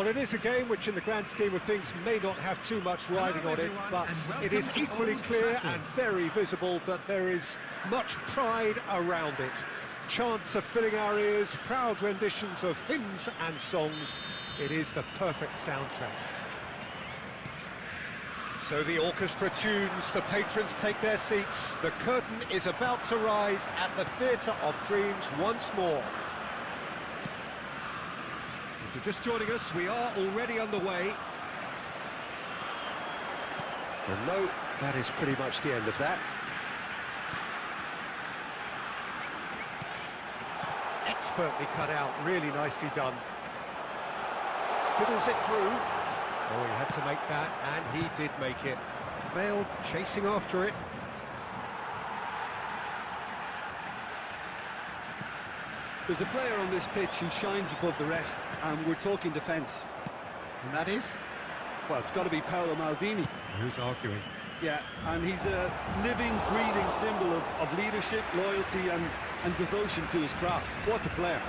Well, it is a game which in the grand scheme of things may not have too much riding on it, but it is equally clear and very visible that there is much pride around it. Chants are filling our ears, proud renditions of hymns and songs. It is the perfect soundtrack. So the orchestra tunes, the patrons take their seats. The curtain is about to rise at the Theatre of Dreams once more. If you're just joining us, we are already underway. And no, that is pretty much the end of that. Expertly cut out, really nicely done. Fiddles it through. Oh, he had to make that, and he did make it. Bale chasing after it. There's a player on this pitch who shines above the rest, and we're talking defence. And that is? Well, it's got to be Paolo Maldini. Who's arguing? Yeah, and he's a living, breathing symbol of leadership, loyalty and devotion to his craft. What a player.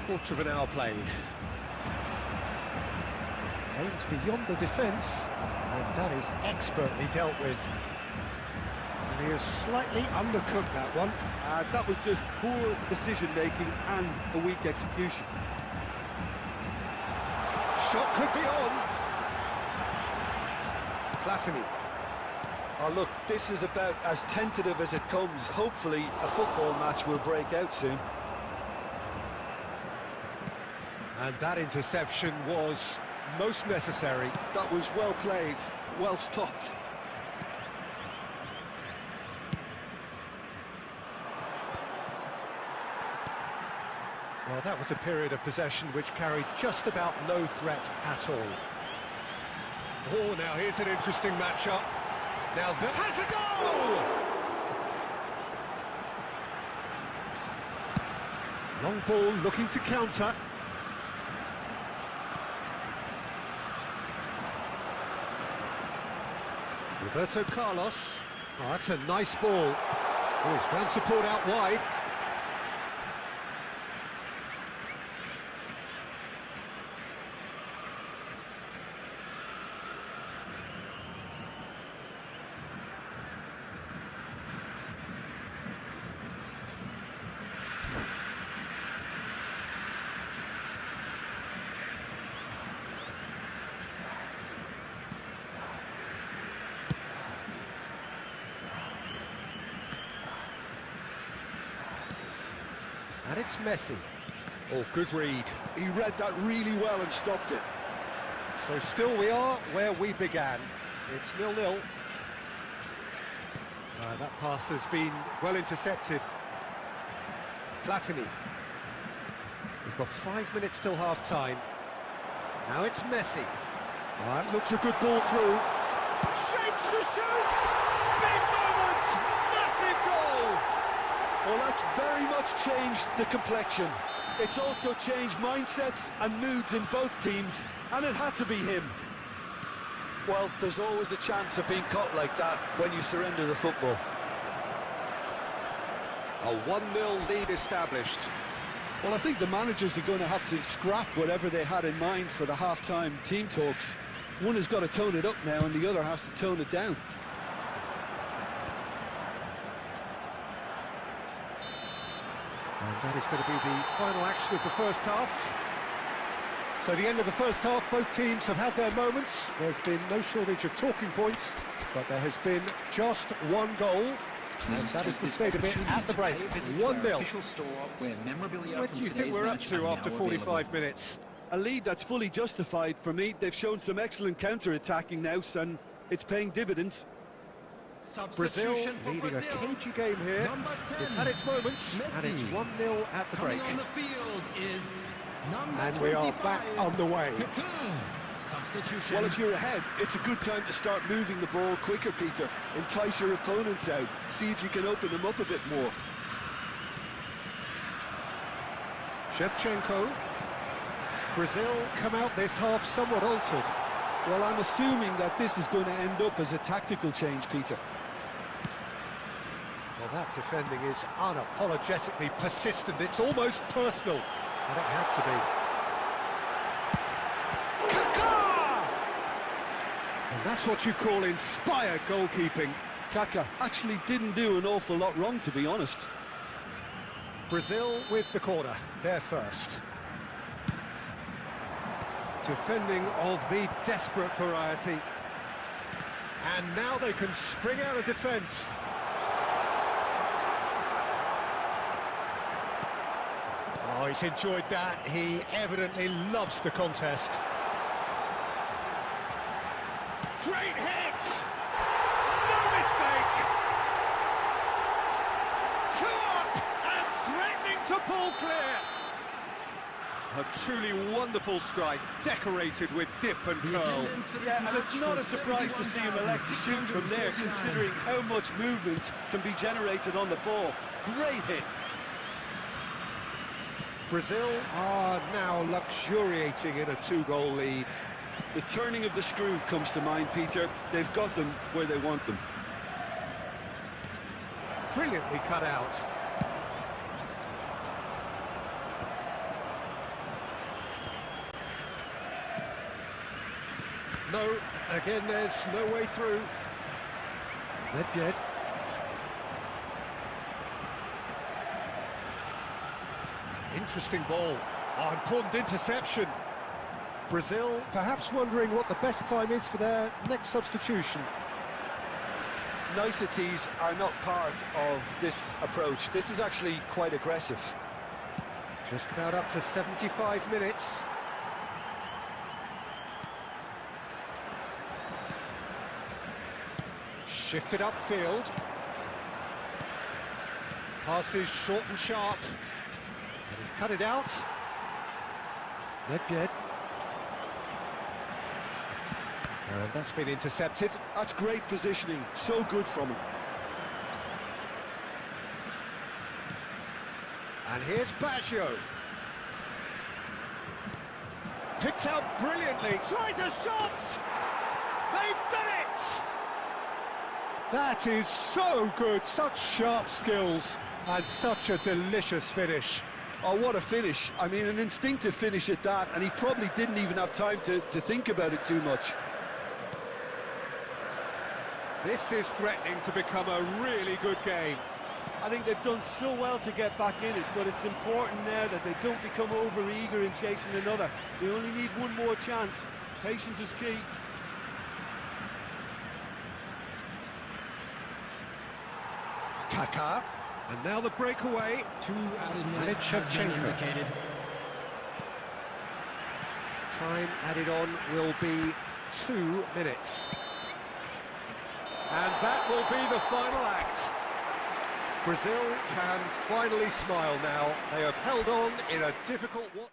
Quarter of an hour played. Aimed beyond the defence, and that is expertly dealt with. And he has slightly undercooked that one. That was just poor decision-making and a weak execution. Shot could be on. Platini. Oh, look, this is about as tentative as it comes. Hopefully, a football match will break out soon. And that interception was most necessary. That was well played, well stopped. Well, that was a period of possession which carried just about no threat at all. Oh, now here's an interesting matchup. Now that has a goal! Long ball looking to counter. Roberto Carlos. Oh, that's a nice ball. Oh, he's found support out wide. And it's Messi. Oh, good read. He read that really well and stopped it. So still we are where we began. It's 0-0. That pass has been well intercepted. Platini. We've got 5 minutes till half-time. Now it's Messi. That looks a good ball through. Shapes to shoot! Big moment! Massive goal! Well, that's very much changed the complexion. It's also changed mindsets and moods in both teams, and it had to be him. Well, there's always a chance of being caught like that when you surrender the football. A 1-0 lead established. Well, I think the managers are going to have to scrap whatever they had in mind for the half-time team talks. One has got to tone it up now, and the other has to tone it down. And that is going to be the final action of the first half. So the end of the first half, both teams have had their moments. There's been no shortage of talking points, but there has been just one goal. And that is the state of it at the break. 1-0. What do you think we're up to after 45 minutes? A lead that's fully justified for me. They've shown some excellent counter-attacking now, and it's paying dividends. Brazil leading a cagey game here. It's had its moments, and it's 1-0 at the break. And we are back on the way. Well, if you're ahead, it's a good time to start moving the ball quicker, Peter. Entice your opponents out. See if you can open them up a bit more. Shevchenko. Brazil come out this half somewhat altered. Well, I'm assuming that this is going to end up as a tactical change, Peter. Well, that defending is unapologetically persistent. It's almost personal, and it had to be. Kaká! And that's what you call inspired goalkeeping. Kaká actually didn't do an awful lot wrong, to be honest. Brazil with the corner, they're first. Defending of the desperate variety. And now they can spring out of defence. Oh, he's enjoyed that. He evidently loves the contest. Great hit! No mistake! 2 up and threatening to pull clear. A truly wonderful strike, decorated with dip and curl. Yeah, and it's not a surprise to see him elect to shoot from there, considering how much movement can be generated on the ball. Great hit. Brazil are now luxuriating in a 2-goal lead. The turning of the screw comes to mind, Peter. They've got them where they want them. Brilliantly cut out. No, again there's no way through. Nedved. Interesting ball. Oh, important interception. Brazil perhaps wondering what the best time is for their next substitution. Niceties are not part of this approach. This is actually quite aggressive. Just about up to 75 minutes. Shifted upfield. Passes short and sharp. And he's cut it out. Nedved. And that's been intercepted. That's great positioning. So good from him. And here's Baggio. Picked out brilliantly. Tries a shot! They've done it! That is so good. Such sharp skills and such a delicious finish. Oh, what a finish. I mean, an instinctive finish at that, and he probably didn't even have time to think about it too much. This is threatening to become a really good game. I think they've done so well to get back in it, but it's important now that they don't become over-eager in chasing another. They only need one more chance. Patience is key. Kaká, and now the breakaway. 2 added And minutes it's have been Shevchenko. indicated. Time added on will be 2 minutes. And that will be the final act. Brazil can finally smile now. They have held on in a difficult watch.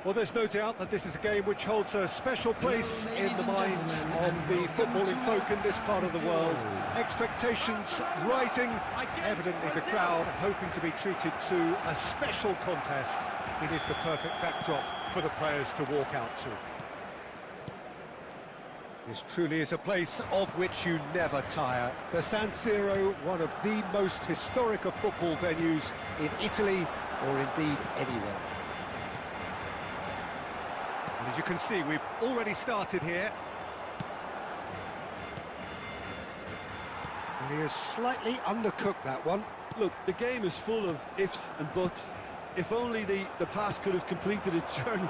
Well, there's no doubt that this is a game which holds a special place in the minds of the footballing folk in this part of the world. Expectations rising, evidently the crowd hoping to be treated to a special contest. It is the perfect backdrop for the players to walk out to. This truly is a place of which you never tire. The San Siro, one of the most historic of football venues in Italy, or indeed anywhere. And as you can see, we've already started here. And he has slightly undercooked that one. Look, the game is full of ifs and buts. If only the pass could have completed its journey.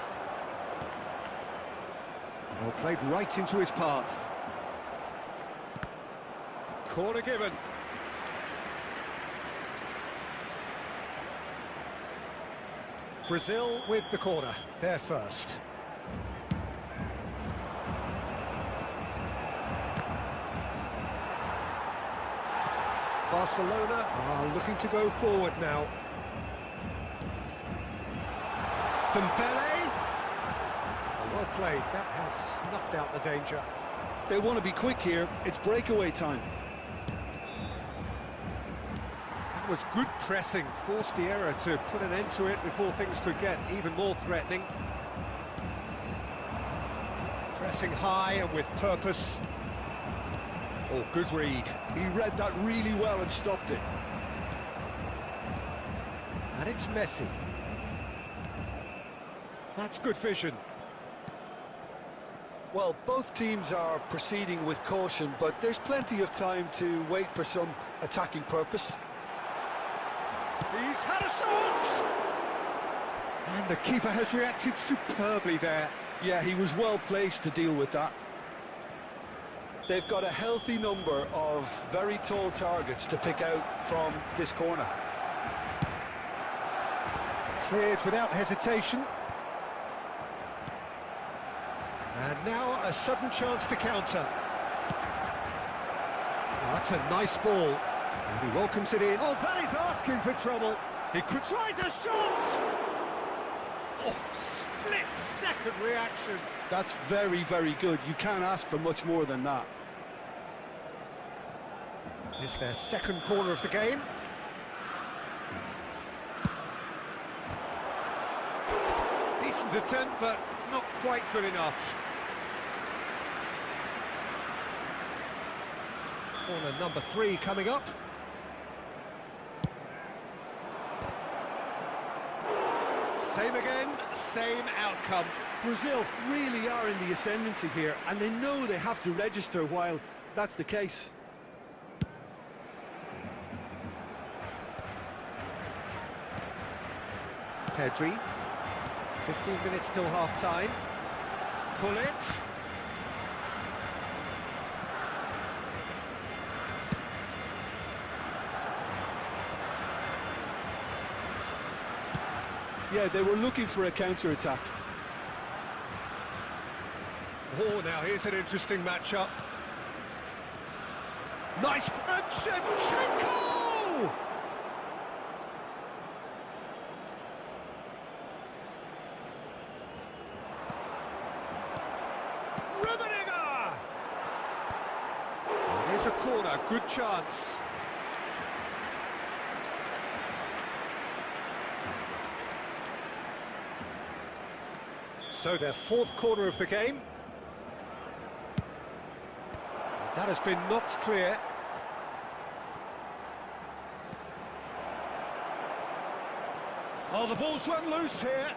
Well, played right into his path. Corner given. Brazil with the corner, they're first. Barcelona are looking to go forward now. Dembele. Well played, that has snuffed out the danger. They want to be quick here, it's breakaway time. That was good pressing, forced the error to put an end to it before things could get even more threatening. Pressing high and with purpose. Oh, good read. He read that really well and stopped it. And it's Messi. That's good vision. Well, both teams are proceeding with caution, but there's plenty of time to wait for some attacking purpose. He's had a shot! And the keeper has reacted superbly there. Yeah, he was well placed to deal with that. They've got a healthy number of very tall targets to pick out from this corner. Cleared without hesitation. And now a sudden chance to counter. Oh, that's a nice ball. And he welcomes it in. Oh, that is asking for trouble. He could try a shot! Oh, split-second reaction. That's very, very good. You can't ask for much more than that. It's their second corner of the game. Decent attempt, but not quite good enough. Corner number 3 coming up. Same again, same outcome. Brazil really are in the ascendancy here, and they know they have to register while that's the case. Pedri, 15 minutes till half-time. Pull it. Yeah, they were looking for a counter-attack. Oh, now here's an interesting matchup. Nice, and Shevchenko! Here's a corner, good chance. So their fourth corner of the game. That has been knocked clear. Oh, the ball's run loose here.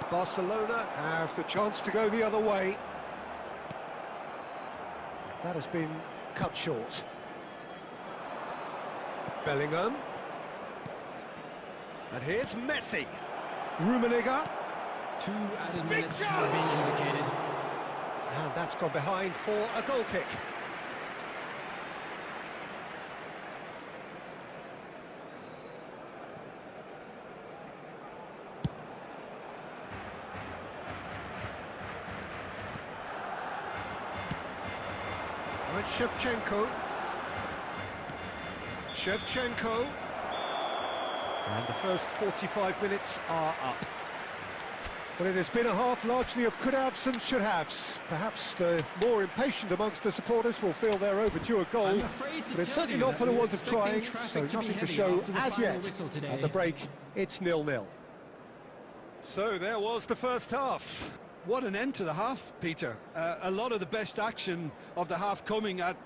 Barcelona have the chance to go the other way. That has been cut short. Bellingham. And here's Messi. Rummenigge. 2 added minutes have been indicated. And that's gone behind for a goal kick. And Shevchenko. And the first 45 minutes are up. Well, it has been a half largely of could-haves and should-haves. Perhaps the more impatient amongst the supporters will feel they're overdue a goal, but it's certainly not for the want of trying, so nothing to show as yet. At the break, it's 0-0. So there was the first half. What an end to the half, Peter. A lot of the best action of the half coming at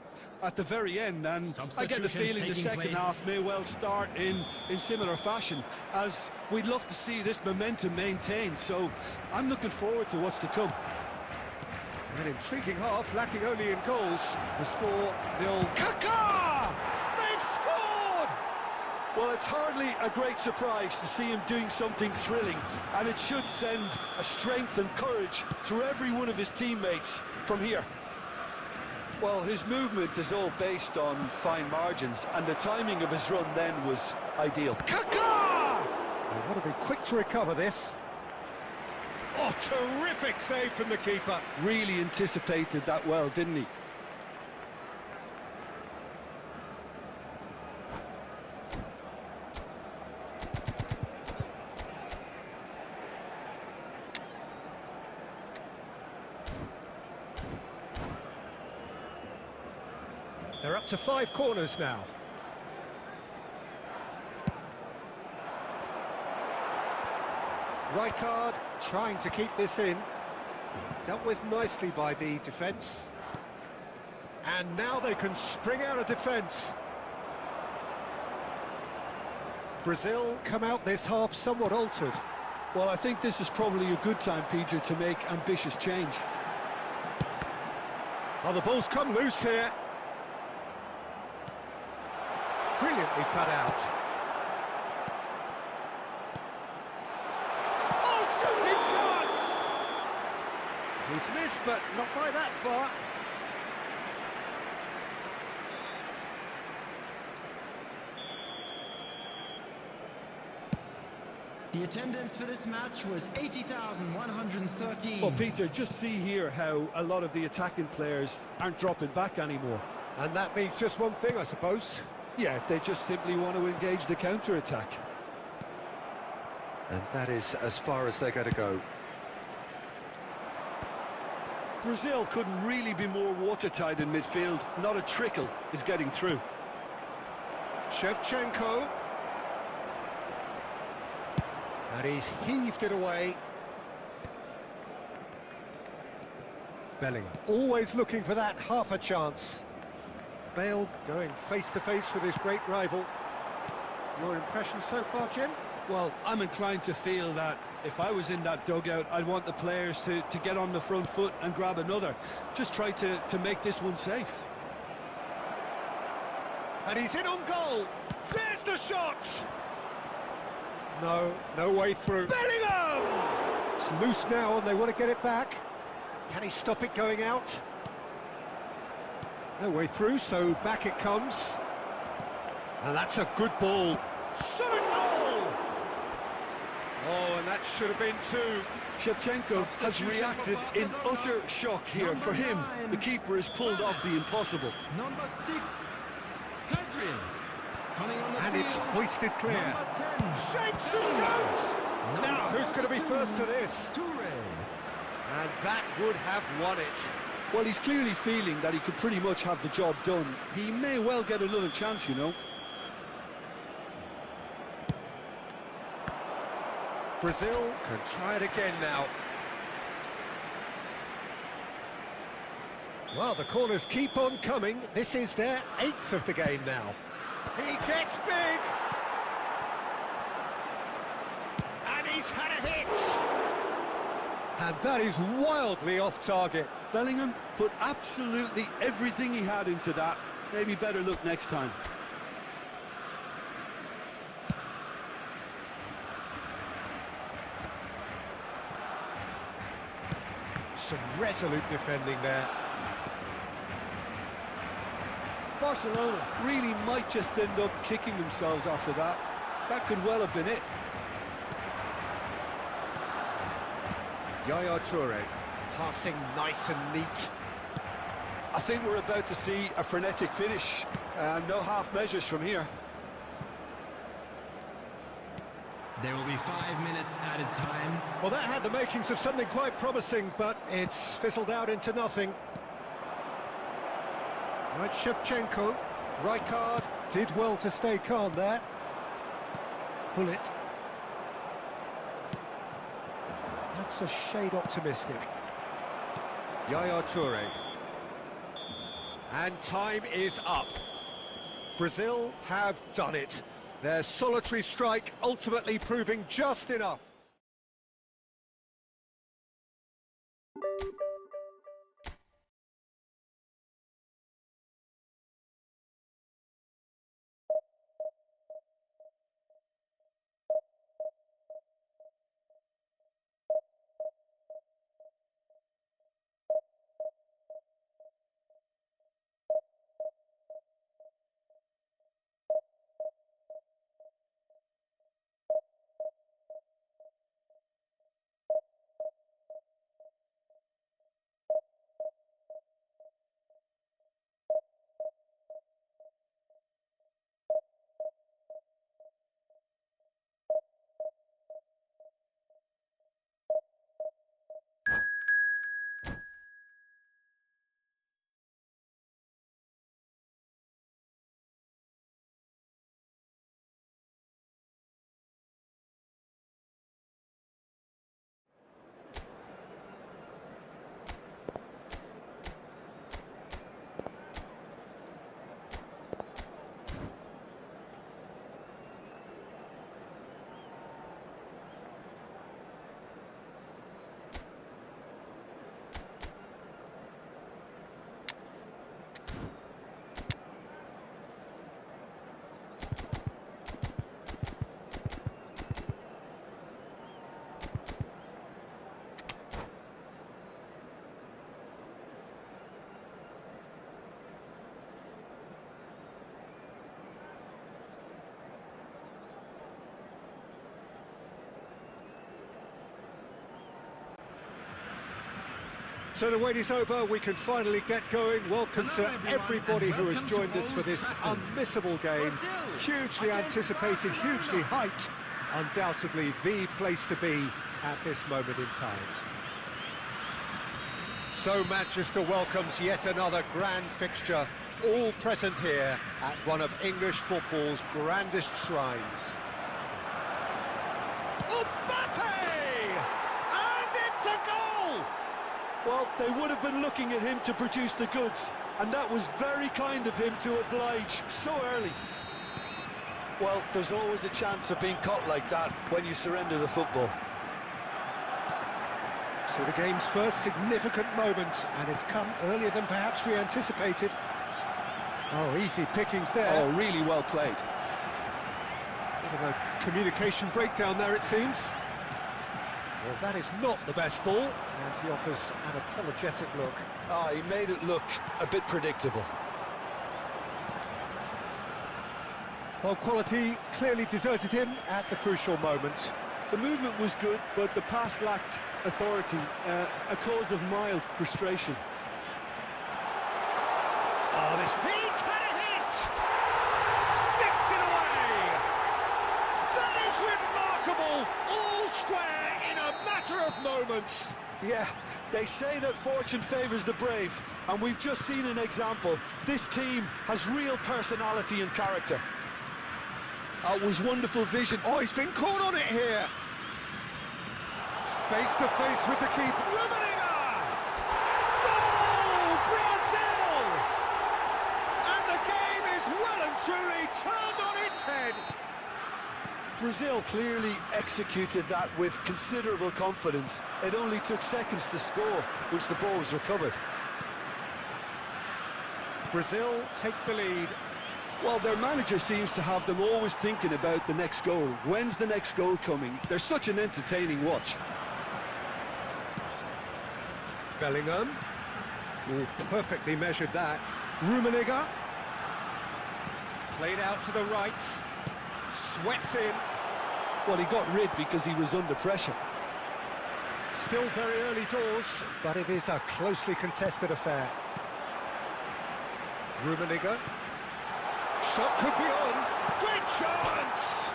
the very end, and I get the feeling the second half may well start in similar fashion, as we'd love to see this momentum maintained, so I'm looking forward to what's to come. An intriguing half, lacking only in goals. The score 0. Kaká! They've scored! Well, it's hardly a great surprise to see him doing something thrilling, and it should send a strength and courage through every one of his teammates from here. Well, his movement is all based on fine margins, and the timing of his run then was ideal. Kaká! They want to be quick to recover this. Oh, terrific save from the keeper. Really anticipated that well, didn't he? They're up to 5 corners now. Rijkaard trying to keep this in. Dealt with nicely by the defence. And now they can spring out of defence. Brazil come out this half somewhat altered. Well, I think this is probably a good time, Peter, to make ambitious change. Oh, the ball's come loose here. Brilliantly cut out. Oh, shooting chance! He's missed, but not by that far. The attendance for this match was 80,113. Well, Peter, just see here how a lot of the attacking players aren't dropping back anymore. And that means just one thing, I suppose. Yeah, they just simply want to engage the counter-attack. And that is as far as they're going to go. Brazil couldn't really be more watertight in midfield. Not a trickle is getting through. Shevchenko. And he's heaved it away. Bellingham, always looking for that half a chance. Bale going face-to-face with his great rival. Your impression so far, Jim? Well, I'm inclined to feel that if I was in that dugout, I'd want the players to get on the front foot and grab another. Just try to make this one safe. And he's in on goal. There's the shot! No way through. Bellingham! It's loose now and they want to get it back. Can he stop it going out? No way through, so back it comes. And that's a good ball. Shot a goal! Oh, and that should have been 2. Shevchenko has reacted in utter shock here. For him, the keeper has pulled off the impossible. Number 6, Hadrian. Coming on the and field. it's hoisted clear. Number 10. Shapes to shoot! Now, who's going to be first to this? And that would have won it. Well, he's clearly feeling that he could pretty much have the job done. He may well get another chance, you know. Brazil can try it again now. Well, the corners keep on coming. This is their 8th of the game now. He gets big! And he's had a hit! And that is wildly off target. Bellingham put absolutely everything he had into that. Maybe better look next time. Some resolute defending there. Barcelona really might just end up kicking themselves after that. That could well have been it. Yaya Toure, passing nice and neat. I think we're about to see a frenetic finish. No half measures from here. There will be 5 minutes added time. Well, that had the makings of something quite promising, but it's fizzled out into nothing. Right, Shevchenko, Rijkaard did well to stay calm there. Bullet. That's a shade optimistic. Yaya Toure. And time is up. Brazil have done it. Their solitary strike ultimately proving just enough. So the wait is over, we can finally get going. Welcome to everybody who has joined us for this unmissable game. Hugely anticipated, hugely hyped. Undoubtedly the place to be at this moment in time. So Manchester welcomes yet another grand fixture, all present here at one of English football's grandest shrines. Mbappe! And it's a goal! Well, they would have been looking at him to produce the goods, and that was very kind of him to oblige so early. Well, there's always a chance of being caught like that when you surrender the football. So the game's first significant moment, and it's come earlier than perhaps we anticipated. Oh, easy pickings there. Oh, really well played. Bit of a communication breakdown there, it seems. Well, that is not the best ball, and he offers an apologetic look. Ah, he made it look a bit predictable. Well, quality clearly deserted him at the crucial moment. The movement was good, but the pass lacked authority, a cause of mild frustration. Oh, this... He's had a hit! Sticks it away! That is remarkable! All square in a matter of moments. Yeah, they say that fortune favours the brave, and we've just seen an example. This team has real personality and character. It was wonderful vision. Oh, he's been caught on it here. Face to face with the keeper. Rummenigge! Goal! Brazil! And the game is well and truly turned on its head. Brazil clearly executed that with considerable confidence. It only took seconds to score once the ball was recovered. Brazil take the lead. Well, their manager seems to have them always thinking about the next goal. When's the next goal coming? They're such an entertaining watch. Bellingham. Oh, perfectly measured that. Rummenigge. Played out to the right. Swept in. Well, he got rid because he was under pressure. Still very early doors, but it is a closely contested affair. Rummenigge. Shot could be on. Great chance!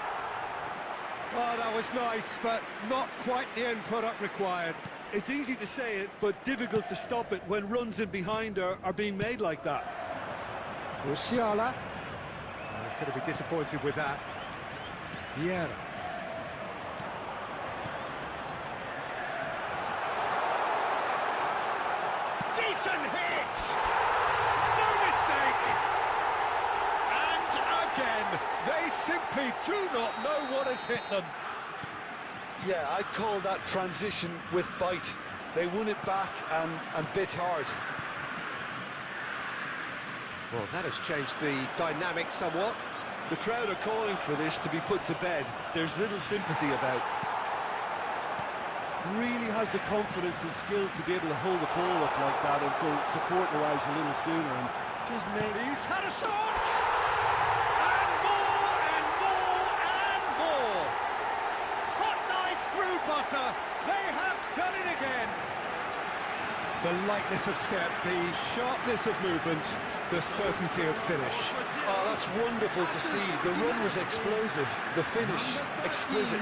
Oh, that was nice, but not quite the end product required. It's easy to say it, but difficult to stop it when runs in behind are being made like that. Musiala. Oh, he's going to be disappointed with that. VIEIRA. Decent hit! No mistake! And again, they simply do not know what has hit them. Yeah, I'd call that transition with bite. They won it back and bit hard. Well, that has changed the dynamic somewhat. The crowd are calling for this to be put to bed. There's little sympathy about. Really has the confidence and skill to be able to hold the ball up like that until support arrives a little sooner and just make... He's had a shot! And more, and more, and more! Hot knife through butter! They have done it again! The lightness of step, the sharpness of movement, the certainty of finish. Oh, that's wonderful to see. The run was explosive, the finish exquisite.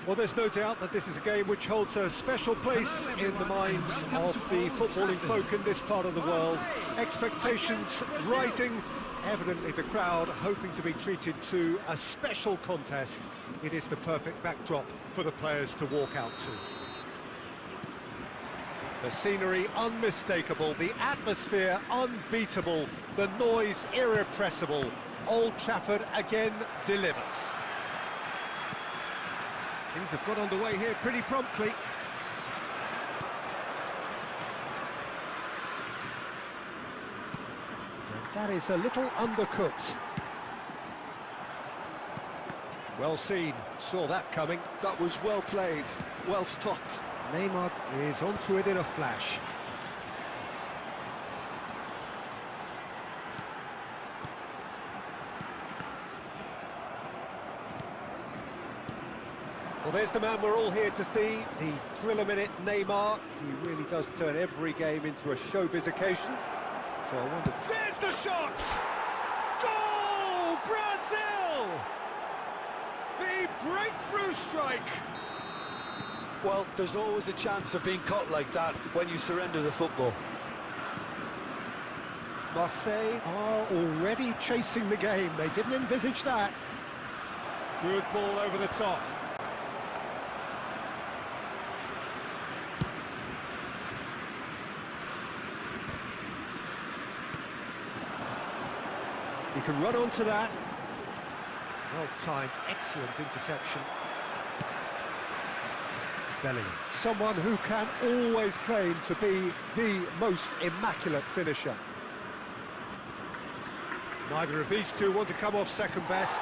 Well, there's no doubt that this is a game which holds a special place in the minds of the footballing folk in this part of the world. Expectations rising, evidently the crowd hoping to be treated to a special contest. It is the perfect backdrop for the players to walk out to. The scenery unmistakable, the atmosphere unbeatable, the noise irrepressible. Old Trafford again delivers. Things have got underway here pretty promptly. And that is a little undercooked. Well seen, saw that coming. That was well played, well stopped. Neymar is onto it in a flash. Well, there's the man we're all here to see, the thriller-minute Neymar. He really does turn every game into a showbiz occasion. So I wonder... There's the shot! Goal! breakthrough strike! Well, there's always a chance of being caught like that when you surrender the football. Marseille are already chasing the game. They didn't envisage that. Good ball over the top. He can run onto that. Well-timed, excellent interception. Bellingham, someone who can always claim to be the most immaculate finisher. Neither of these two want to come off second best.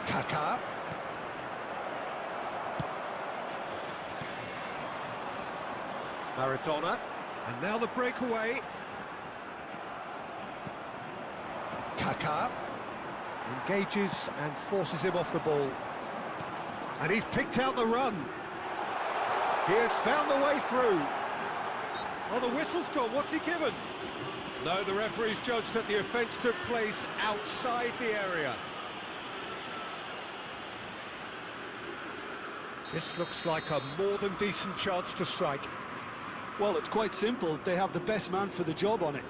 Kaká. Maradona. And now the breakaway. Kaká engages and forces him off the ball. And he's picked out the run. He has found the way through. Oh, the whistle's gone. What's he given? No, the referee's judged that the offence took place outside the area. This looks like a more than decent chance to strike. Well, it's quite simple. They have the best man for the job on it.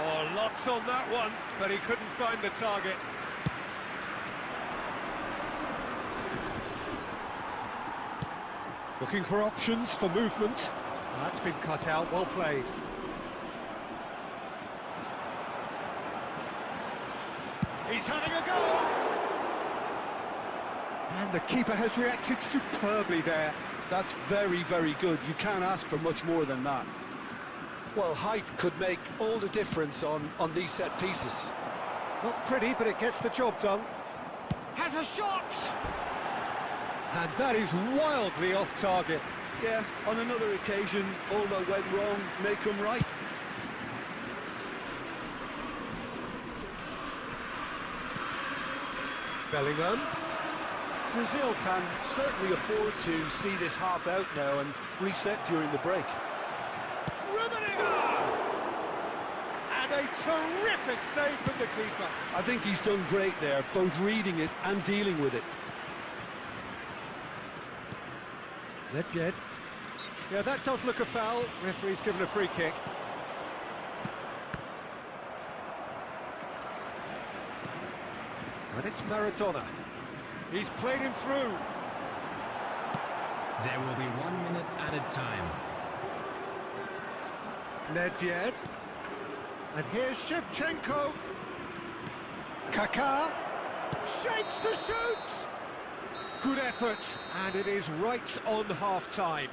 Oh, lots on that one, but he couldn't find the target. Looking for options for movement. That's been cut out, well played. He's having a go! And the keeper has reacted superbly there. That's very, very good. You can't ask for much more than that. Well, height could make all the difference on these set pieces. Not pretty, but it gets the job done. Has a shot! And that is wildly off target. Yeah, on another occasion, all that went wrong may come right. Bellingham. Brazil can certainly afford to see this half out now and reset during the break. And a terrific save from the keeper. I think he's done great there, both reading it and dealing with it. Nedved. Yeah, that does look a foul. Referee's given a free kick. And it's Maradona. He's played him through. There will be 1 minute added time. Nedved. And here's Shevchenko. Kaká. Shapes to shoot! Good effort, and it is right on half-time.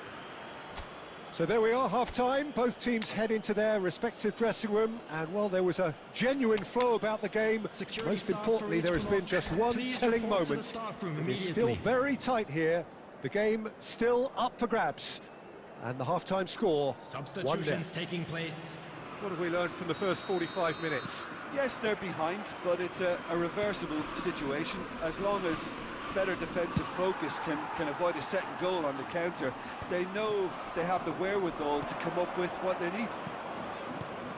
So there we are, half-time. Both teams head into their respective dressing room, and while there was a genuine flow about the game, most importantly, there has been just one telling moment. It is still very tight here. The game still up for grabs, and the half-time score, 1-0. Substitutions taking place. What have we learned from the first 45 minutes? Yes, they're behind, but it's a reversible situation. As long as better defensive focus can avoid a second goal on the counter, they know they have the wherewithal to come up with what they need.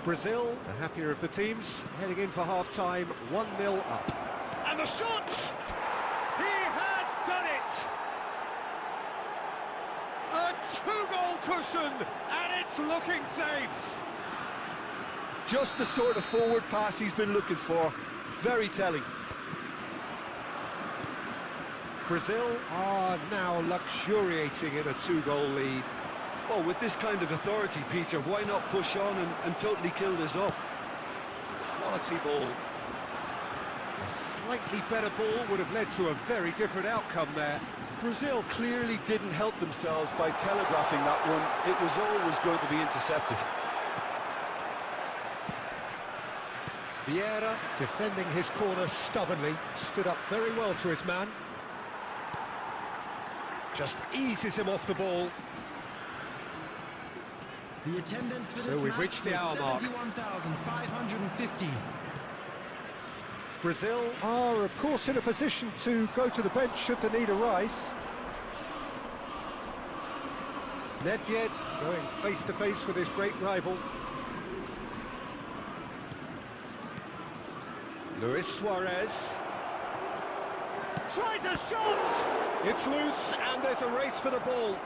Brazil, the happier of the teams, heading in for half-time, 1-0 up. And the shot! He has done it! A two-goal cushion, and it's looking safe! Just the sort of forward pass he's been looking for. Very telling. Brazil are now luxuriating in a two-goal lead. Well, with this kind of authority, Peter, why not push on and totally kill this off? Quality ball. A slightly better ball would have led to a very different outcome there. Brazil clearly didn't help themselves by telegraphing that one. It was always going to be intercepted. VIEIRA, defending his corner stubbornly, stood up very well to his man. Just eases him off the ball. The attendance for So this we've match reached the was hour mark. 71,550. Brazil are, of course, in a position to go to the bench should the need arise. Nedved going face-to-face with his great rival. Luis Suarez tries a shot! It's loose and there's a race for the ball.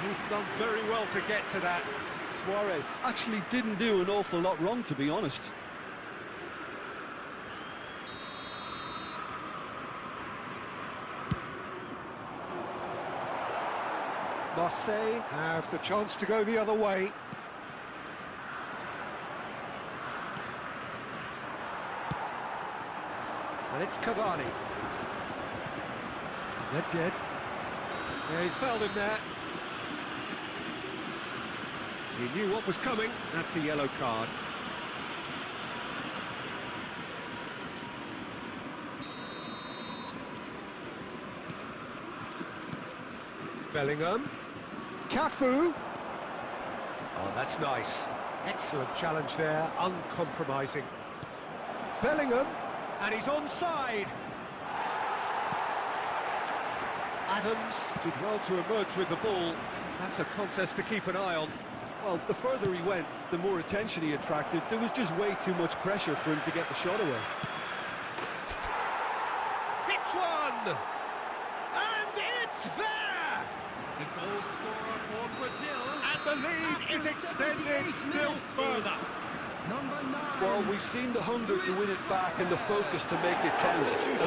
He's done very well to get to that. Suarez actually didn't do an awful lot wrong, to be honest. Marseille have the chance to go the other way. And it's Cavani. Nedved. Yeah, he's fouled him there. He knew what was coming. That's a yellow card. Bellingham. Cafu. Oh, that's nice. Excellent challenge there, uncompromising. Bellingham, and he's onside. Adams did well to emerge with the ball. That's a contest to keep an eye on. Well, the further he went, the more attention he attracted. There was just way too much pressure for him to get the shot away. Hits one! And it's there! The goal scorer for Brazil. And the lead is extended still further. Number 9. Well, we've seen the hunger to win it back and the focus to make it count. And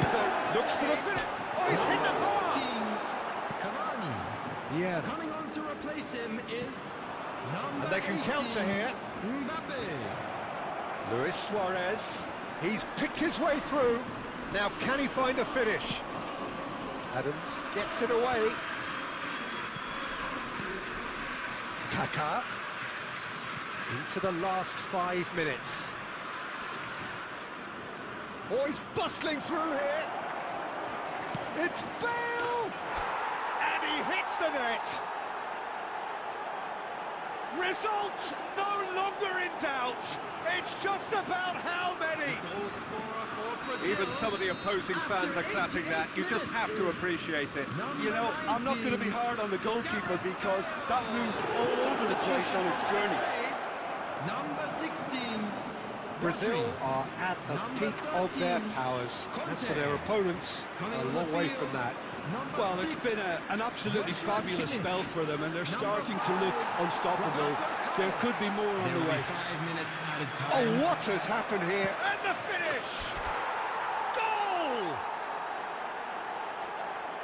Looks to the finish. Oh, he's hit the bar! Cavani. Yeah. Coming on to replace him is number And they can 18, counter here. Mbappe. Luis Suarez. He's picked his way through. Now, can he find a finish? Adams gets it away. Kaká. Into the last 5 minutes. Oh, he's bustling through here. It's Bale! And he hits the net. Result no longer in doubt. It's just about how many. Goal scorer for Brazil. Even some of the opposing fans are clapping that. You just have to appreciate it. you know, I'm not going to be hard on the goalkeeper because that moved all over the place on its journey. Number 16. Brazil are at the peak of their powers. As for their opponents, a long way from that. Well, it's been an absolutely fabulous spell for them, and they're starting to look unstoppable. There could be more on the way. 5 minutes added time. Oh, what has happened here? And the finish! Goal!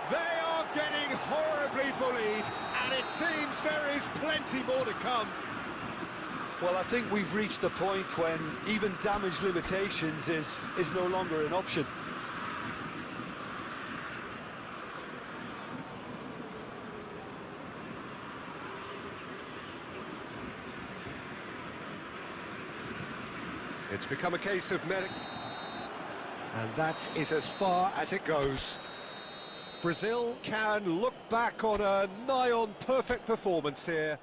They are getting horribly bullied, and it seems there is plenty more to come. Well, I think we've reached the point when even damage limitations is no longer an option. It's become a case of medic, and that is as far as it goes. Brazil can look back on a nigh-on perfect performance here.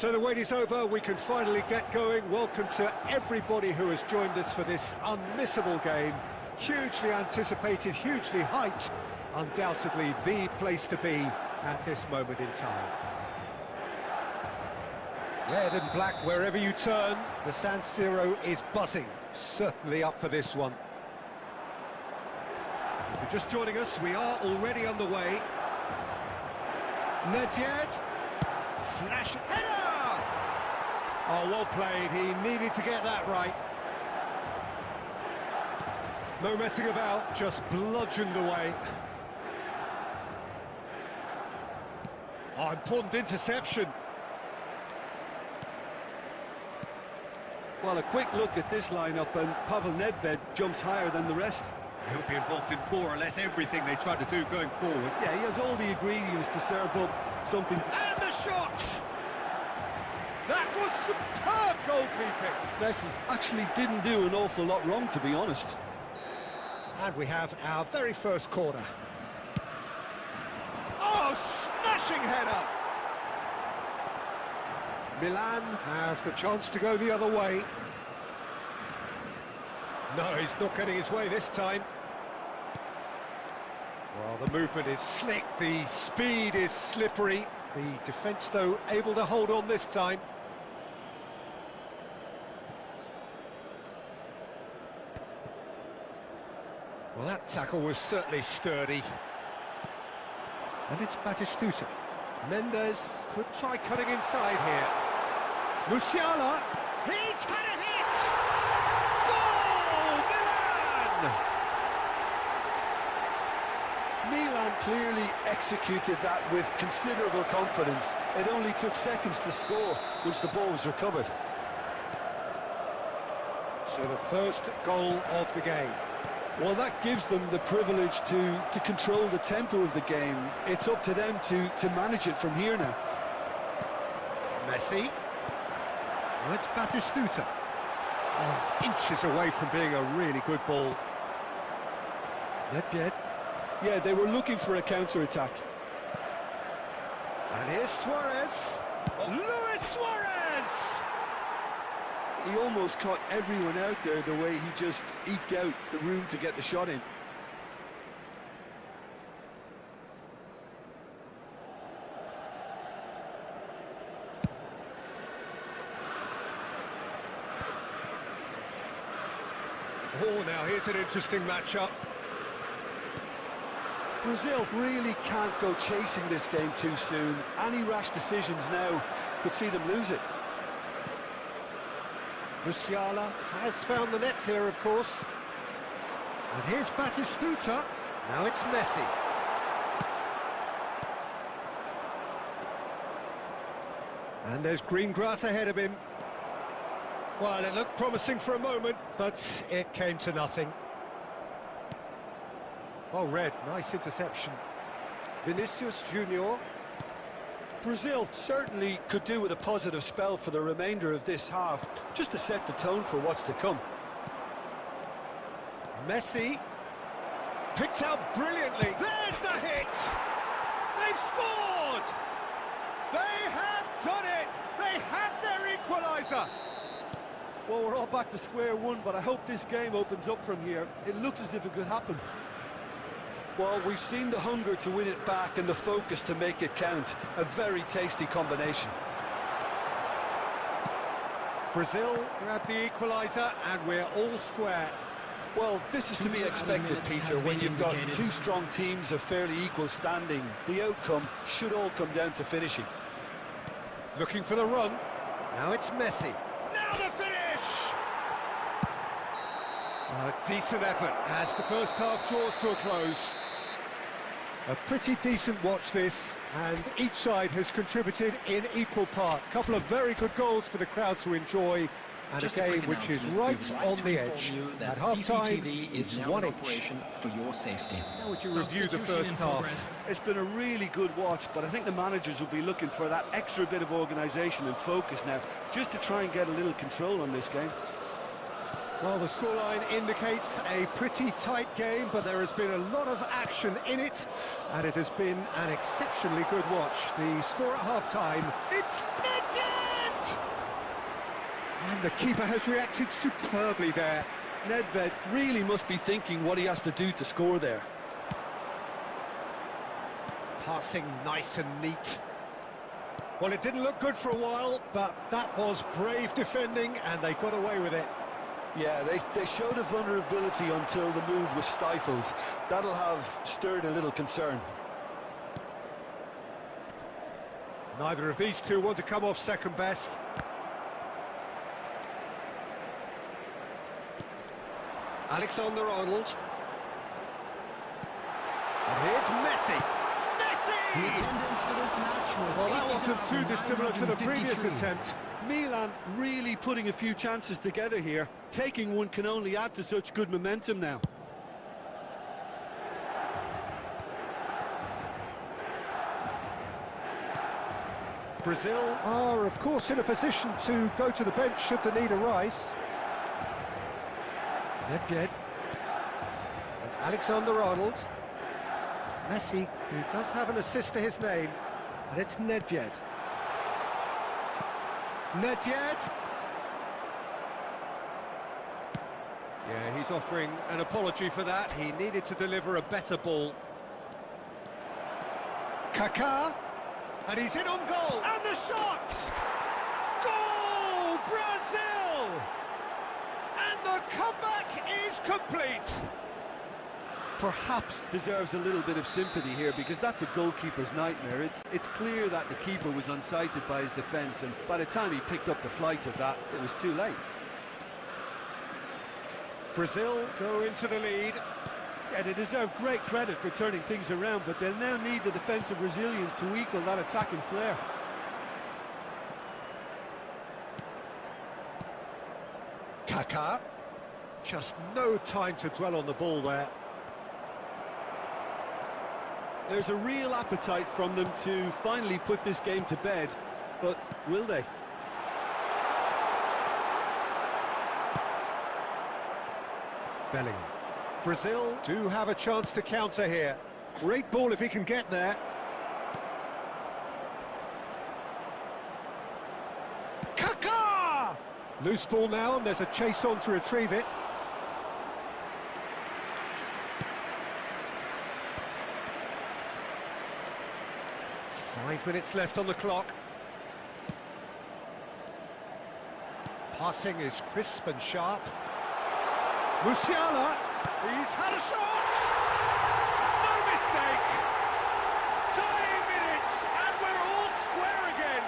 So the wait is over, we can finally get going. Welcome to everybody who has joined us for this unmissable game. Hugely anticipated, hugely hyped. Undoubtedly the place to be at this moment in time. Red and black wherever you turn, the San Siro is buzzing. Certainly up for this one. If you're just joining us, we are already underway. Nedved, flash header! Oh, well played, he needed to get that right. No messing about, just bludgeoned away. Oh, important interception. Well, a quick look at this lineup, and Pavel Nedved jumps higher than the rest. He'll be involved in more or less everything they try to do going forward. Yeah, he has all the ingredients to serve up something. And the shot! That was superb goalkeeping. Messi actually didn't do an awful lot wrong, to be honest. And we have our very first corner. Oh, smashing header! Milan have the chance to go the other way. No, he's not getting his way this time. Well, the movement is slick, the speed is slippery. The defence, though, able to hold on this time. Well, that tackle was certainly sturdy. And it's Batistuta. Mendes could try cutting inside here. Musiala, he's had a hit! Goal, Milan! Milan clearly executed that with considerable confidence. It only took seconds to score once the ball was recovered. So the first goal of the game. Well, that gives them the privilege to control the tempo of the game. It's up to them to manage it from here now. Messi. Well, it's Batistuta. Oh, it's inches away from being a really good ball. Nedved. Yeah, they were looking for a counter-attack. And here's Suarez. Oh, Luis Suarez! He almost caught everyone out there the way he just eked out the room to get the shot in. Oh, now here's an interesting matchup. Brazil really can't go chasing this game too soon. Any rash decisions now could see them lose it. Musiala has found the net here, of course. And here's Batistuta. Now it's Messi. And there's green grass ahead of him. Well, it looked promising for a moment, but it came to nothing. Oh, Red, nice interception. Vinicius Junior. Brazil certainly could do with a positive spell for the remainder of this half, just to set the tone for what's to come. Messi picked out brilliantly. There's the hit! They've scored! They have done it! They have their equaliser! Well, we're all back to square one, but I hope this game opens up from here. It looks as if it could happen. Well, we've seen the hunger to win it back and the focus to make it count. A very tasty combination. Brazil grab the equaliser and we're all square. Well, this is to be expected, Peter, when you've got two strong teams of fairly equal standing. The outcome should all come down to finishing. Looking for the run. Now it's Messi. Now the finish! A decent effort as the first half draws to a close. A pretty decent watch this, and each side has contributed in equal part. A couple of very good goals for the crowd to enjoy, and a game which is right on the edge. At half-time, it's 1-1. For your safety. How would you review the first half? It's been a really good watch, but I think the managers will be looking for that extra bit of organisation and focus now, just to try and get a little control on this game. Well, the scoreline indicates a pretty tight game, but there has been a lot of action in it, and it has been an exceptionally good watch. The score at half-time, it's Nedved! And the keeper has reacted superbly there. Nedved really must be thinking what he has to do to score there. Passing nice and neat. Well, it didn't look good for a while, but that was brave defending, and they got away with it. Yeah, they showed a vulnerability until the move was stifled. That'll have stirred a little concern. Neither of these two want to come off second best. Alexander-Arnold. And here's Messi. The Messi! attendance for this match was Well, that wasn't too dissimilar to the previous 80,953. attempt. Milan really putting a few chances together here. Taking one can only add to such good momentum now. Brazil are, of course, in a position to go to the bench should the need arise. Nedved. And Alexander-Arnold. Messi, who does have an assist to his name, and it's Nedved. Nedved. Yeah, he's offering an apology for that. He needed to deliver a better ball. Kaká. And he's in on goal. And the shot! Goal! Brazil! And the comeback is complete. Perhaps deserves a little bit of sympathy here, because that's a goalkeeper's nightmare. It's clear that the keeper was unsighted by his defence, and by the time he picked up the flight of that, it was too late. Brazil go into the lead. Yeah, they deserve great credit for turning things around, but they'll now need the defensive resilience to equal that attacking flair. Kaká. Just no time to dwell on the ball there. There's a real appetite from them to finally put this game to bed, but will they? Bellingham. Brazil do have a chance to counter here. Great ball if he can get there. Kaká! Loose ball now, and there's a chase on to retrieve it. Five minutes left on the clock. Passing is crisp and sharp. Musiala, he's had a shot! No mistake! Tying minutes, and we're all square again!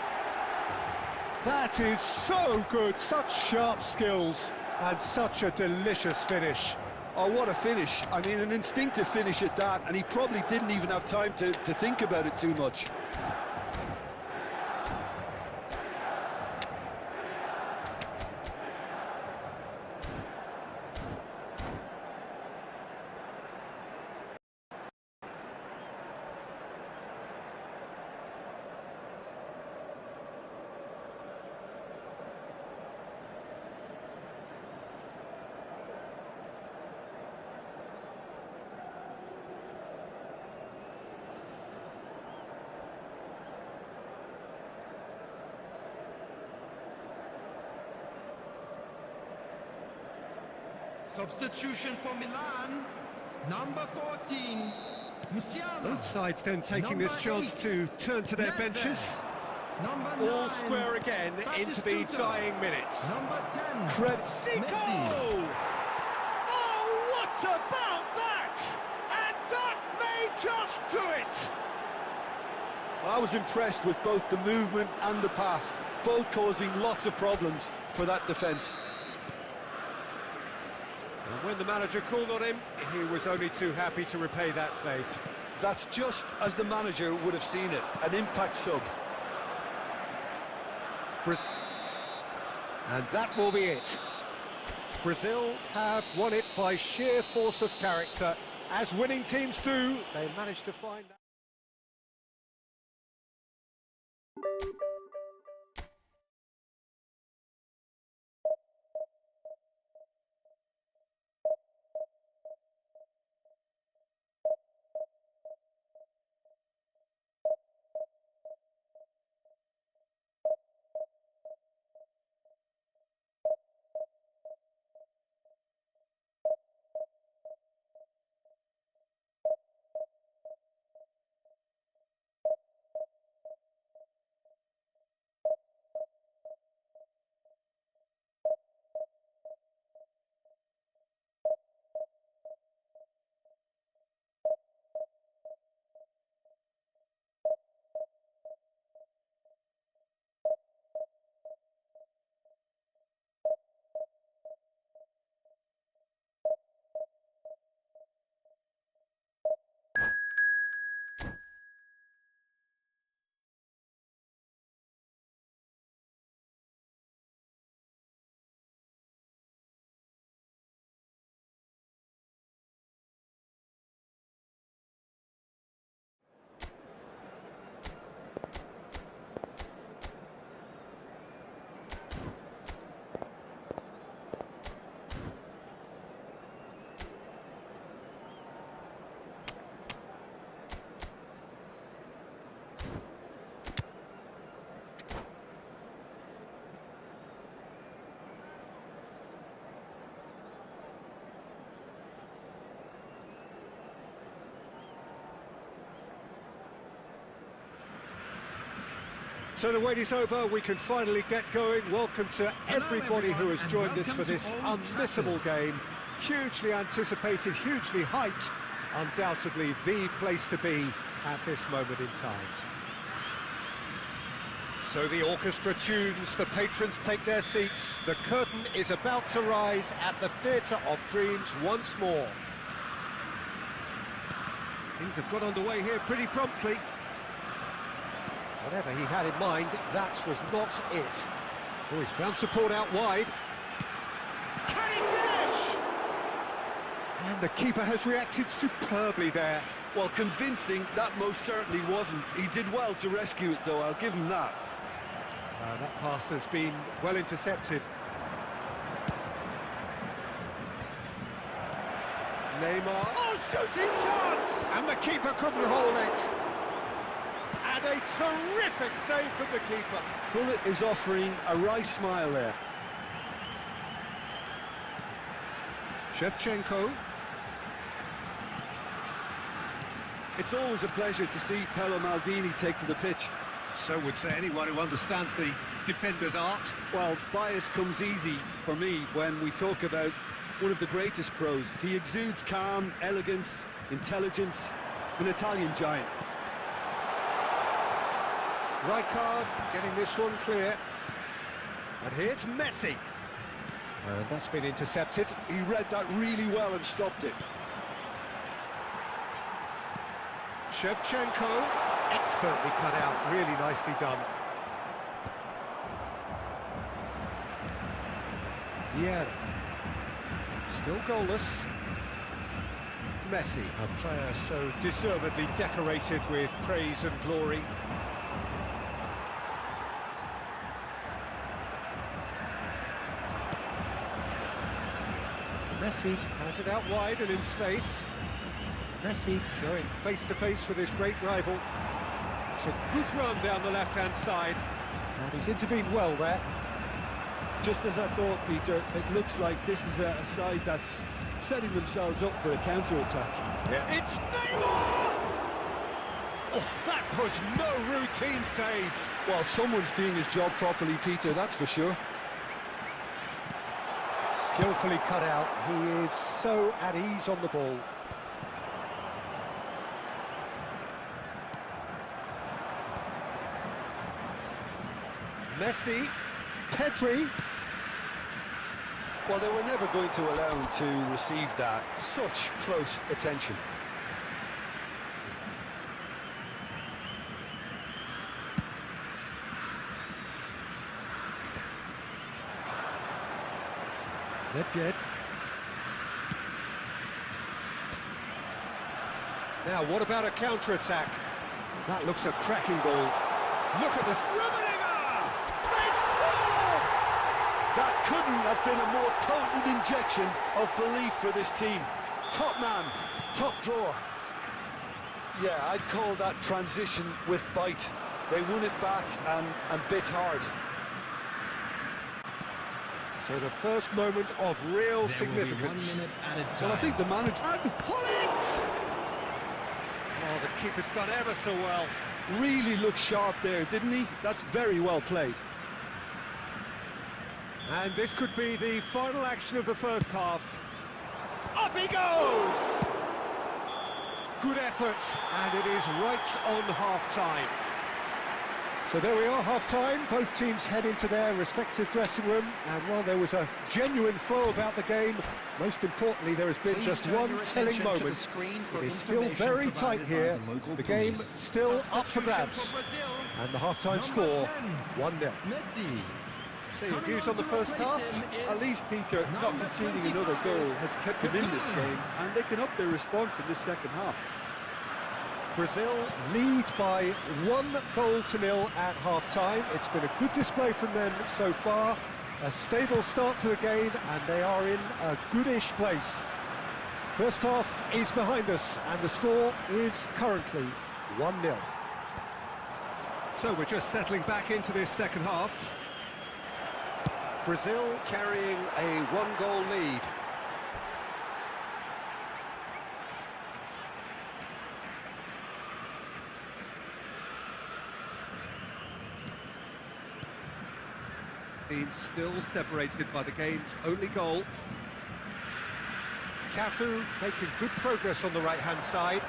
That is so good, such sharp skills, and such a delicious finish. Oh, what a finish. I mean, an instinctive finish at that, and he probably didn't even have time to think about it too much. Substitution for Milan, number 14, Musiala. Both sides then taking this chance to turn to their benches. Number All 9, square again into the Batistuta. dying minutes. Number 10, Zico! Messi. Oh, what about that? And that may just do it! I was impressed with both the movement and the pass, both causing lots of problems for that defence. And when the manager called on him, he was only too happy to repay that faith. That's just as the manager would have seen it, an impact sub. And that will be it. Brazil have won it by sheer force of character. As winning teams do, they managed to find that. So the wait is over, we can finally get going. Welcome to everybody who has joined us for this unmissable game. Hugely anticipated, hugely hyped, undoubtedly the place to be at this moment in time. So the orchestra tunes, the patrons take their seats, the curtain is about to rise at the Theatre of Dreams once more. Things have got underway here pretty promptly. Whatever he had in mind, that was not it. Oh, he's found support out wide. Can he finish? And the keeper has reacted superbly there. Well, convincing, that most certainly wasn't. He did well to rescue it, though, I'll give him that. That pass has been well intercepted. Neymar. Oh, shooting chance! And the keeper couldn't hold it. And a terrific save from the keeper. Bullet is offering a wry smile there. Shevchenko. It's always a pleasure to see Paolo Maldini take to the pitch. So would say anyone who understands the defender's art. Well, bias comes easy for me when we talk about one of the greatest pros. He exudes calm, elegance, intelligence, an Italian giant. Rijkaard getting this one clear. And here's Messi. And that's been intercepted. He read that really well and stopped it. Shevchenko, expertly cut out, really nicely done. VIEIRA, still goalless. Messi, a player so deservedly decorated with praise and glory. Messi has it out wide and in space. Messi going face-to-face with his great rival. It's a good run down the left-hand side. And he's intervened well there. Just as I thought, Peter, it looks like this is a side that's setting themselves up for a counter-attack. Yeah. It's Neymar! Oh, that was no routine save. Well, someone's doing his job properly, Peter, that's for sure. Skillfully cut out. He is so at ease on the ball. Messi, Pedri. Well, they were never going to allow him to receive that. Such close attention. Nedved. Now, what about a counter-attack? That looks a cracking ball. Look at this. That couldn't have been a more potent injection of belief for this team. Top man, top drawer. Yeah, I'd call that transition with bite. They won it back and bit hard. So the first moment of real significance. Well, I think the manager... And Hullet! Oh, the keeper's done ever so well. Really looked sharp there, didn't he? That's very well played. And this could be the final action of the first half. Up he goes! Good effort, and it is right on half-time. So there we are, half-time. Both teams head into their respective dressing room, and while there was a genuine flow about the game, most importantly, there has been just one telling moment. It is still very tight here. The game still up for grabs. And the half-time score, 1-0. So your views on the first half? At least, Peter, not conceding another goal has kept them in this game, and they can up their response in this second half. Brazil lead by 1-0 at half-time. It's been a good display from them so far. A stable start to the game, and they are in a goodish place. First half is behind us, and the score is currently 1-0. So we're just settling back into this second half. Brazil carrying a 1-goal lead. Team still separated by the game's only goal. Cafu making good progress on the right-hand side.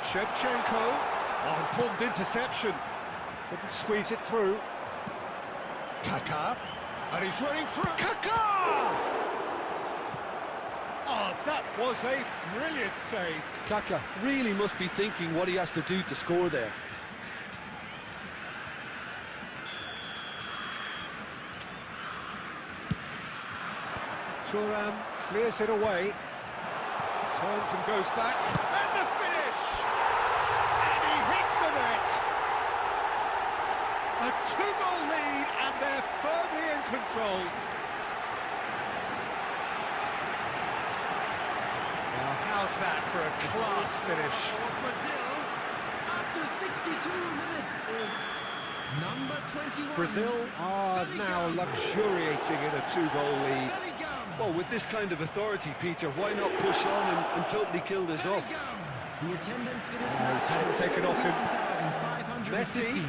Shevchenko. Oh, important interception. Couldn't squeeze it through. Kaká. And he's running through. Kaká! Oh, that was a brilliant save. Kaká really must be thinking what he has to do to score there. Thuram clears it away. Turns and goes back. And the finish! And he hits the net! A two-goal lead, and they're firmly in control. Now, how's that for a class finish? Brazil, after 62 minutes, is number 21. Brazil are now luxuriating in a two-goal lead. Bellingham. Well, with this kind of authority, Peter, why not push on and totally kill this off? The attendance for this He's match had it taken off him. 1,550. Messi.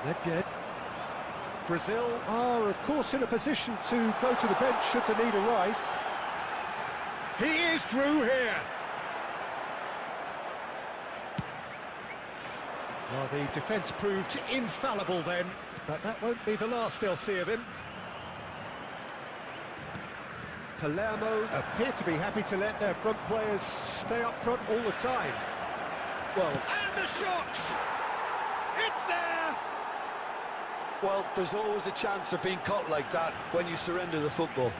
Nedved. Brazil are, of course, in a position to go to the bench should the need arise. He is through here. Well, the defence proved infallible then, but that won't be the last they'll see of him. Palermo appear to be happy to let their front players stay up front all the time. Well, and the shot! It's there! Well, there's always a chance of being caught like that when you surrender the football.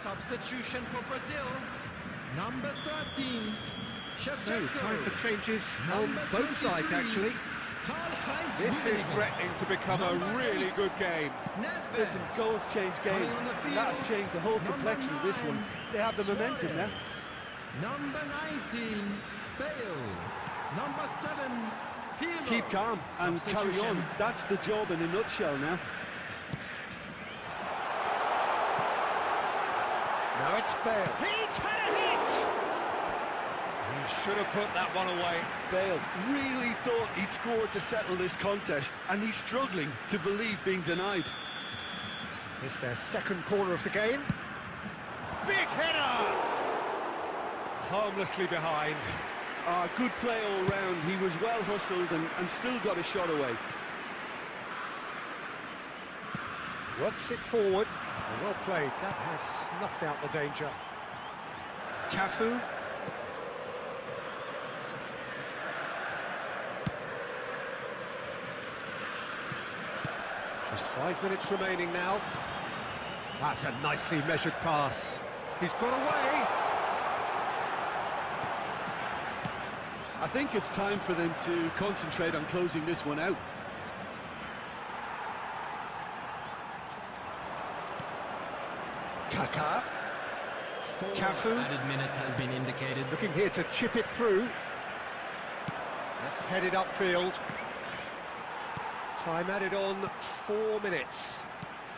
Substitution for Brazil, number 13, So, Shevchenko. time for changes on Number both sides, 23, actually. Karl-Heinz This is Rummenigge. threatening to become a Number really 8, good game. Nedved. Listen, goals change games. Coming on the field, That has changed the whole number complexion of this one. 9, They have the momentum now. Number 19, Bale. Number 7, Pirlo. Keep calm and carry on. Substitution. That's the job in a nutshell now. Now it's Bale. He's had a hit! He should have put that one away. Bale really thought he'd scored to settle this contest, and he's struggling to believe being denied. It's their second corner of the game. Big header! Harmlessly behind. Good play all round. He was well hustled and still got a shot away. Works it forward. Well played. That has snuffed out the danger. Cafu. Just 5 minutes remaining now. That's a nicely measured pass. He's got away. I think it's time for them to concentrate on closing this one out. Kaká. Cafu. Added minutes has been indicated. Looking here to chip it through. Let's head it upfield. Time added on 4 minutes.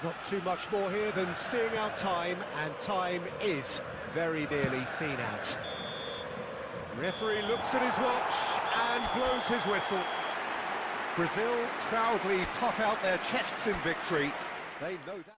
Not too much more here than seeing out time, and time is very nearly seen out. Referee looks at his watch and blows his whistle. Brazil proudly puff out their chests in victory. They know that.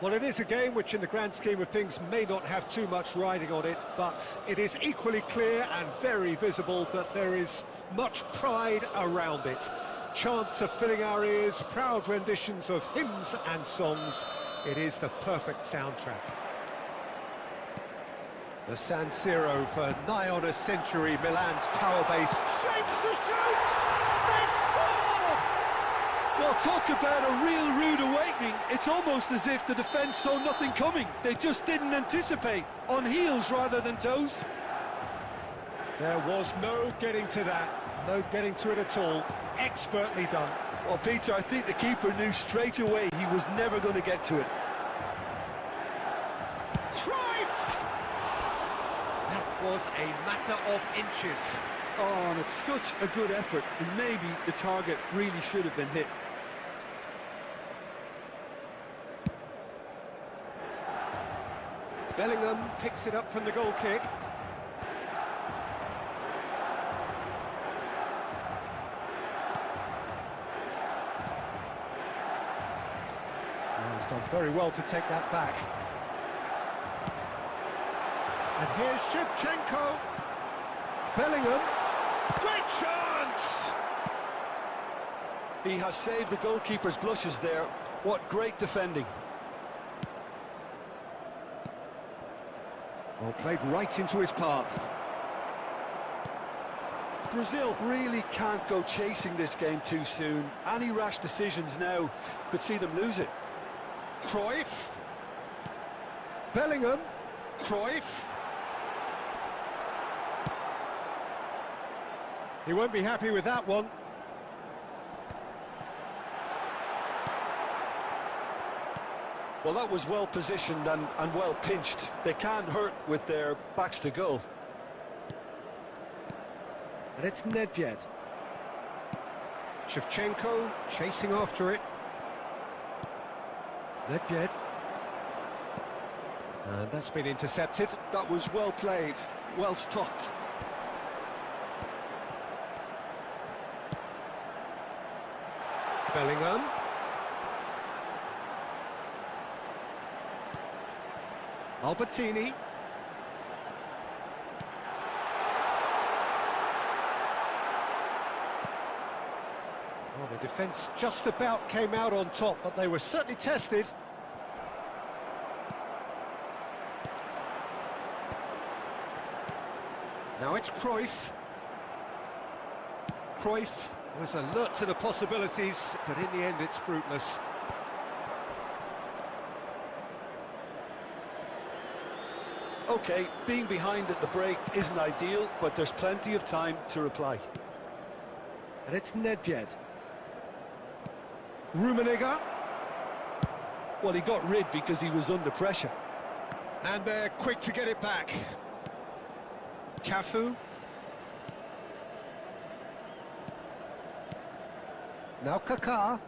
Well, it is a game which in the grand scheme of things may not have too much riding on it, but it is equally clear and very visible that there is much pride around it. Chants are filling our ears, proud renditions of hymns and songs. It is the perfect soundtrack. The San Siro for nigh on a century, Milan's power base shapes to shoot! They've scored! Well, talk about a real rude awakening. It's almost as if the defence saw nothing coming. They just didn't anticipate, on heels rather than toes. There was no getting to that, no getting to it at all. Expertly done. Well, Peter, I think the keeper knew straight away he was never going to get to it. Cruyff! That was a matter of inches. Oh, and it's such a good effort, and maybe the target really should have been hit. Bellingham picks it up from the goal kick. He's done very well to take that back. And here's Shevchenko. Bellingham. Great chance! He has saved the goalkeeper's blushes there. What great defending. Well, played right into his path. Brazil really can't go chasing this game too soon. Any rash decisions now could see them lose it. Cruyff. Bellingham. Cruyff. He won't be happy with that one. Well, that was well positioned and well pinched. They can't hurt with their backs to goal. And it's Nedved. Shevchenko chasing after it. Nedved. And that's been intercepted. That was well played, well stopped. Bellingham. Albertini. Well, the defence just about came out on top, but they were certainly tested. Now it's Cruyff. Cruyff was alert to the possibilities, but in the end it's fruitless. Okay, being behind at the break isn't ideal, but there's plenty of time to reply. And it's Nedved. Rummenigge. Well, he got rid because he was under pressure. And they're quick to get it back. Cafu. Now Kaká.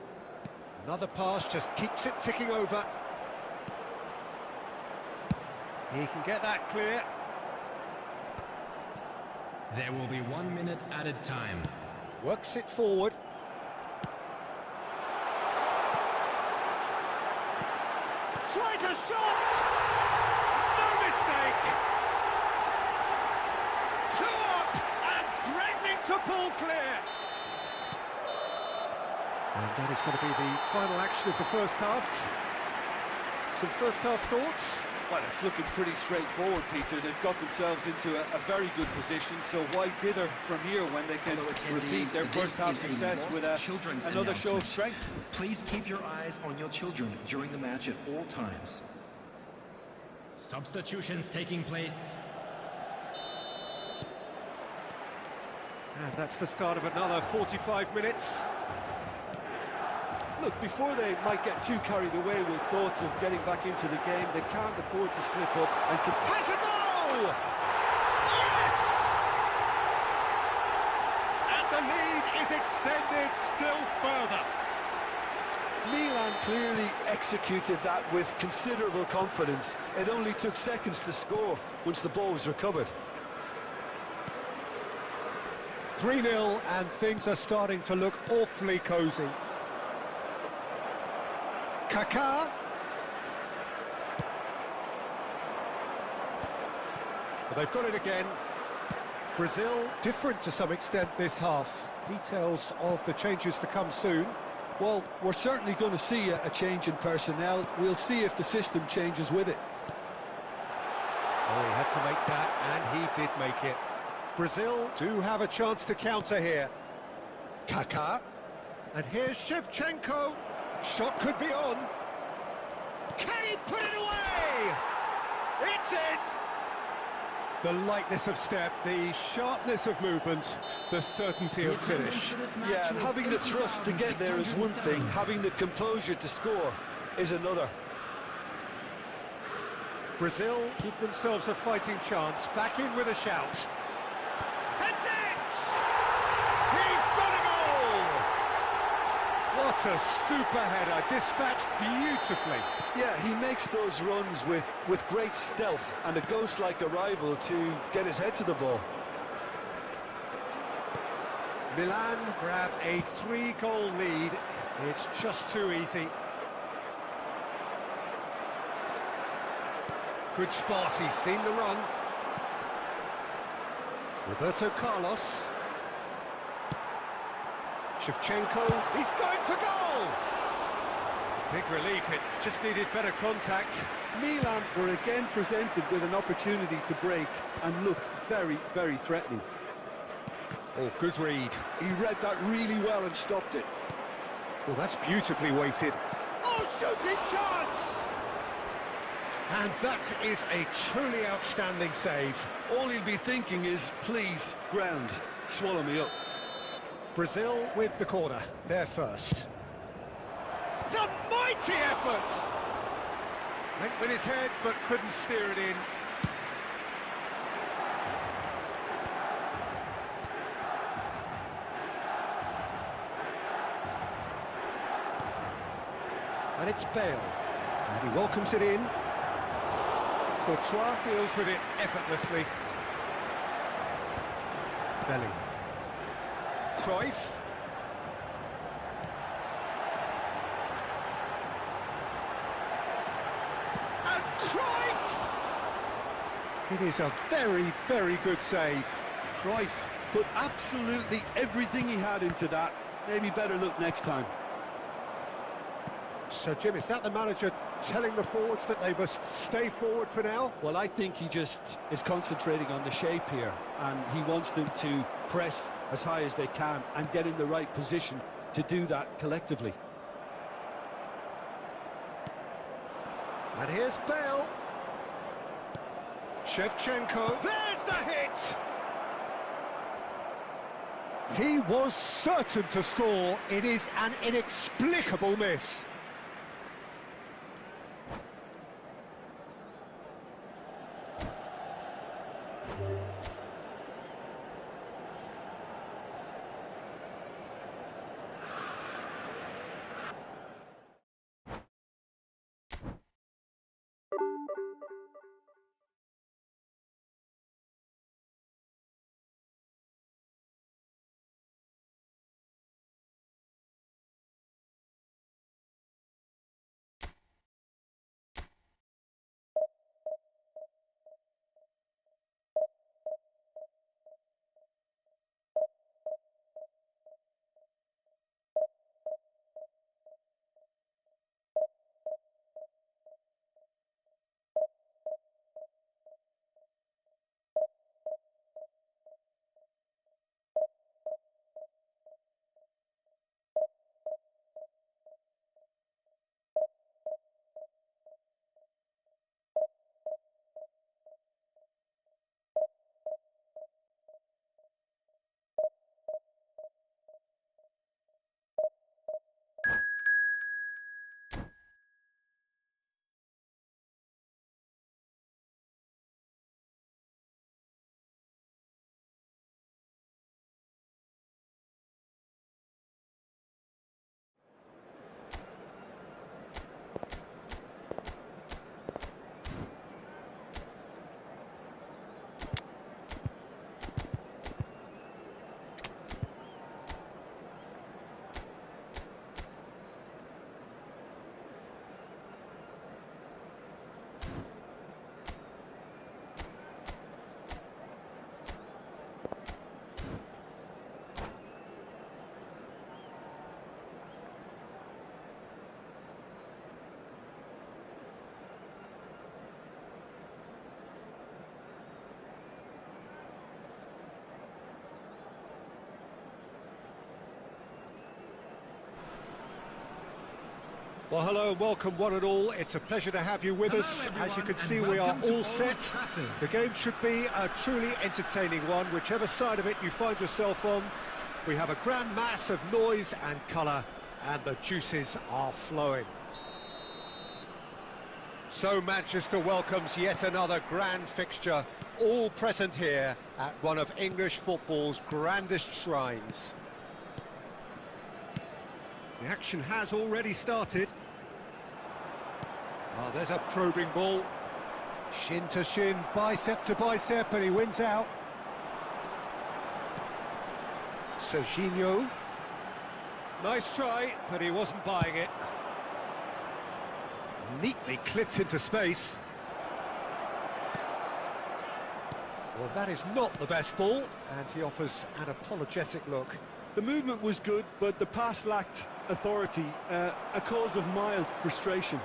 Another pass just keeps it ticking over. He can get that clear. There will be 1 minute added time. Works it forward. Tries a shot! No mistake! 2 up and threatening to pull clear. And that is going to be the final action of the first half. Some first half thoughts? Well, it's looking pretty straightforward, Peter. They've got themselves into a very good position, so why dither from here when they can repeat their first half success with another show of strength? Please keep your eyes on your children during the match at all times. Substitutions taking place. And that's the start of another 45 minutes. Look, before they might get too carried away with thoughts of getting back into the game, they can't afford to slip up and Has a goal! Yes! And the lead is extended still further. Milan clearly executed that with considerable confidence. It only took seconds to score once the ball was recovered. 3-0 and things are starting to look awfully cosy. Kaká. Well, they've got it again. Brazil, different to some extent this half. Details of the changes to come soon. Well, we're certainly going to see a change in personnel. We'll see if the system changes with it. Oh, he had to make that, and he did make it. Brazil do have a chance to counter here. Kaká. And here's Shevchenko. Shot could be on. Can he put it away? It's in! The lightness of step, the sharpness of movement, the certainty of finish. Yeah, and having the thrust to get there is one thing, having the composure to score is another. Brazil give themselves a fighting chance, back in with a shout. Heads it! He's got a goal! What a super header, dispatched beautifully. Yeah, he makes those runs with great stealth and a ghost-like arrival to get his head to the ball. Milan grab a 3-goal lead. It's just too easy. Good spot, he's seen the run. Roberto Carlos. Shevchenko, he's going for goal! Big relief, it just needed better contact. Milan were again presented with an opportunity to break and look very, very threatening. Oh, good read. He read that really well and stopped it. Oh, that's beautifully weighted. Oh, shooting chance! And that is a truly outstanding save. All he'll be thinking is, please, ground, swallow me up. Brazil with the corner, they're first. It's a mighty effort! Went with his head, but couldn't steer it in. And it's Bale. And he welcomes it in. Courtois deals with it effortlessly. Belly. Cruyff. And Cruyff! It is a very, very good save. Cruyff put absolutely everything he had into that. Maybe better look next time. So, Jim, is that the manager telling the forwards that they must stay forward for now? Well, I think he just is concentrating on the shape here, and he wants them to press as high as they can and get in the right position to do that collectively. And here's Bale. Shevchenko. There's the hit! He was certain to score. It is an inexplicable miss. Well, hello and welcome one and all. It's a pleasure to have you with us. As you can see, we are all set. The game should be a truly entertaining one, whichever side of it you find yourself on. We have a grand mass of noise and colour, and the juices are flowing. So Manchester welcomes yet another grand fixture, all present here at one of English football's grandest shrines. The action has already started. Oh, there's a probing ball. Shin to shin, bicep to bicep, and he wins out. Serginho. Nice try, but he wasn't buying it. Neatly clipped into space. Well, that is not the best ball, and he offers an apologetic look. The movement was good, but the pass lacked authority, a cause of mild frustration.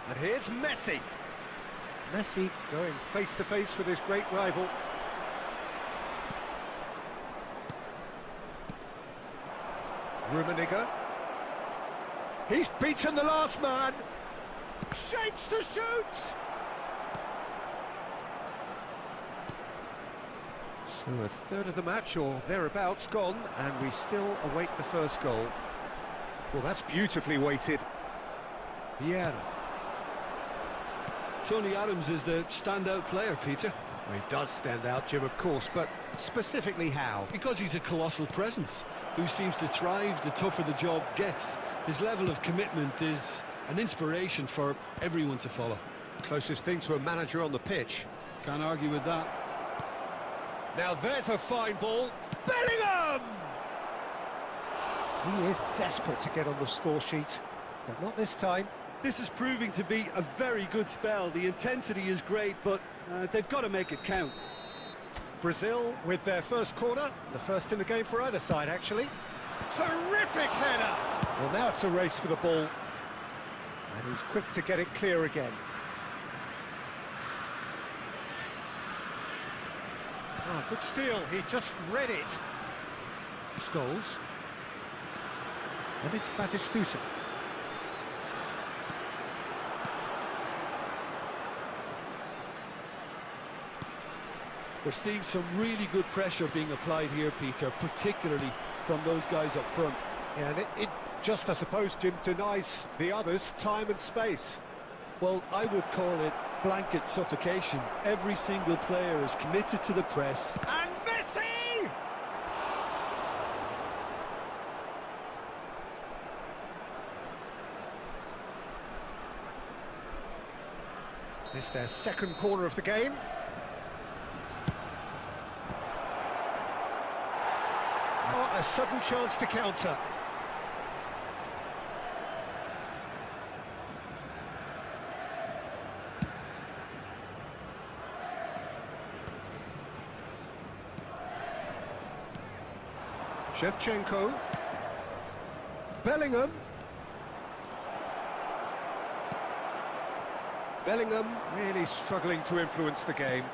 And here's Messi. Messi going face-to-face with his great rival. Rummenigge. He's beaten the last man. Shapes to shoot! So a third of the match, or thereabouts, gone, and we still await the first goal. Well, that's beautifully weighted. VIEIRA. Tony Adams is the standout player, Peter. Well, he does stand out, Jim, of course, but specifically how? Because he's a colossal presence who seems to thrive the tougher the job gets. His level of commitment is an inspiration for everyone to follow. Closest thing to a manager on the pitch. Can't argue with that. Now there's a fine ball. Bellingham! He is desperate to get on the score sheet, but not this time. This is proving to be a very good spell. The intensity is great, but they've got to make it count. Brazil with their first corner, the first in the game for either side, actually. Terrific header! Well, now it's a race for the ball, and he's quick to get it clear again. Oh, good steal, he just read it. Scholes. And it's Batistuta. We're seeing some really good pressure being applied here, Peter, particularly from those guys up front. Yeah, and it just, I suppose, Jim, denies the others time and space. Well, I would call it blanket suffocation. Every single player is committed to the press. And Messi! This is their second corner of the game. Oh, a sudden chance to counter. Shevchenko. Bellingham. Bellingham really struggling to influence the game.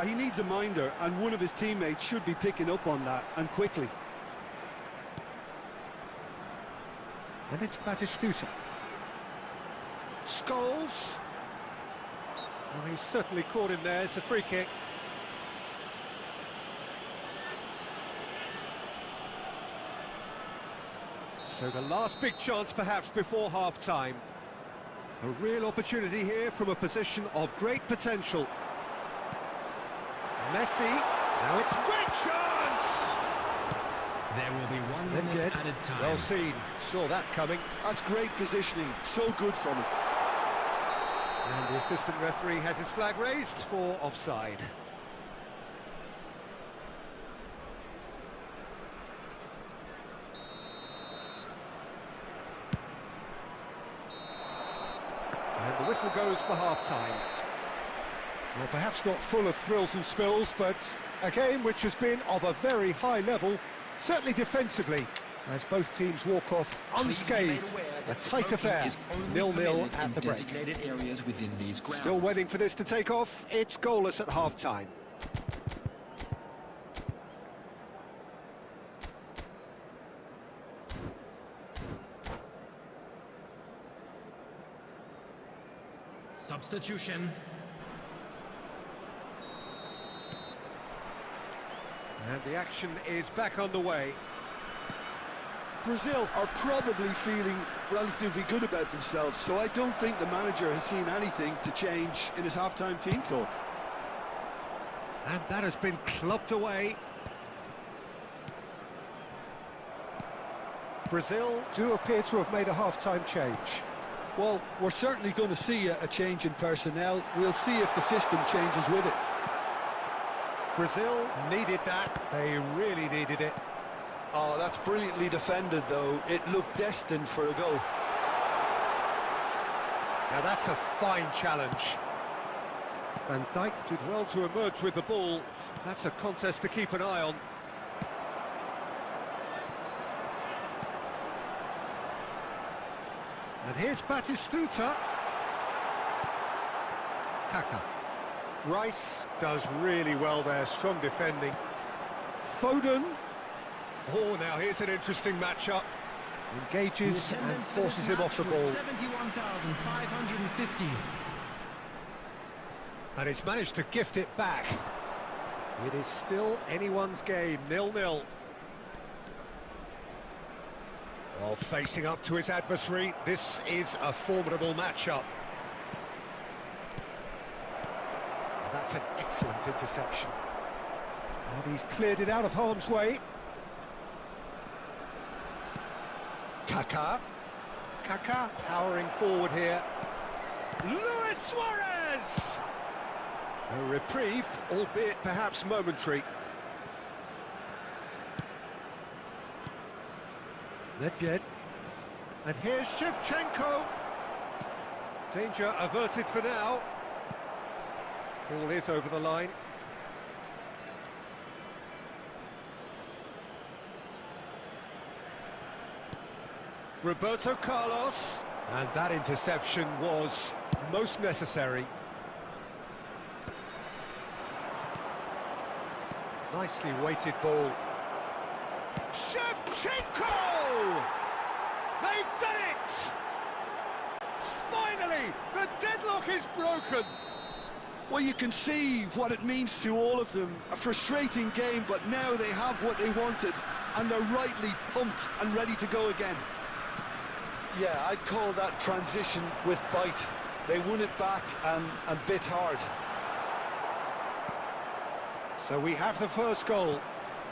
He needs a minder, and one of his teammates should be picking up on that, and quickly. And it's Batistuta. Scholes. Oh, he's certainly caught him there. It's a free kick. So the last big chance perhaps before half-time. A real opportunity here from a position of great potential. Messi, now it's great chance! There will be 1 minute added time. Well seen, saw that coming. That's great positioning, so good from him. And the assistant referee has his flag raised for offside. And the whistle goes for half-time. Well, perhaps not full of thrills and spills, but a game which has been of a very high level, certainly defensively, as both teams walk off unscathed. A tight affair, 0-0 at the break. Still waiting for this to take off. It's goalless at half-time. Substitution. And the action is back on the way. Brazil are probably feeling relatively good about themselves, so I don't think the manager has seen anything to change in his half-time team talk. And that has been clubbed away. Brazil do appear to have made a half-time change. Well, we're certainly going to see a change in personnel. We'll see if the system changes with it. Brazil needed that. They really needed it. Oh, that's brilliantly defended, though. It looked destined for a goal. Now that's a fine challenge. Van Dijk did well to emerge with the ball. That's a contest to keep an eye on. And here's Batistuta. Kaka. Rice does really well there, strong defending. Foden. Oh, now here's an interesting matchup. Engages and forces him off the ball. 71,550. And he's managed to gift it back. It is still anyone's game, 0-0. Well, facing up to his adversary, this is a formidable matchup. That's an excellent interception. And he's cleared it out of harm's way. Kaka. Kaka powering forward here. Luis Suarez! A reprieve, albeit perhaps momentary. Nedved. And here's Shevchenko. Danger averted for now. Ball is over the line. Roberto Carlos. And that interception was most necessary. Nicely weighted ball. Shevchenko! They've done it! Finally, the deadlock is broken. Well, you can see what it means to all of them. A frustrating game, but now they have what they wanted, and they're rightly pumped and ready to go again. Yeah, I'd call that transition with bite. They won it back and bit hard. So we have the first goal.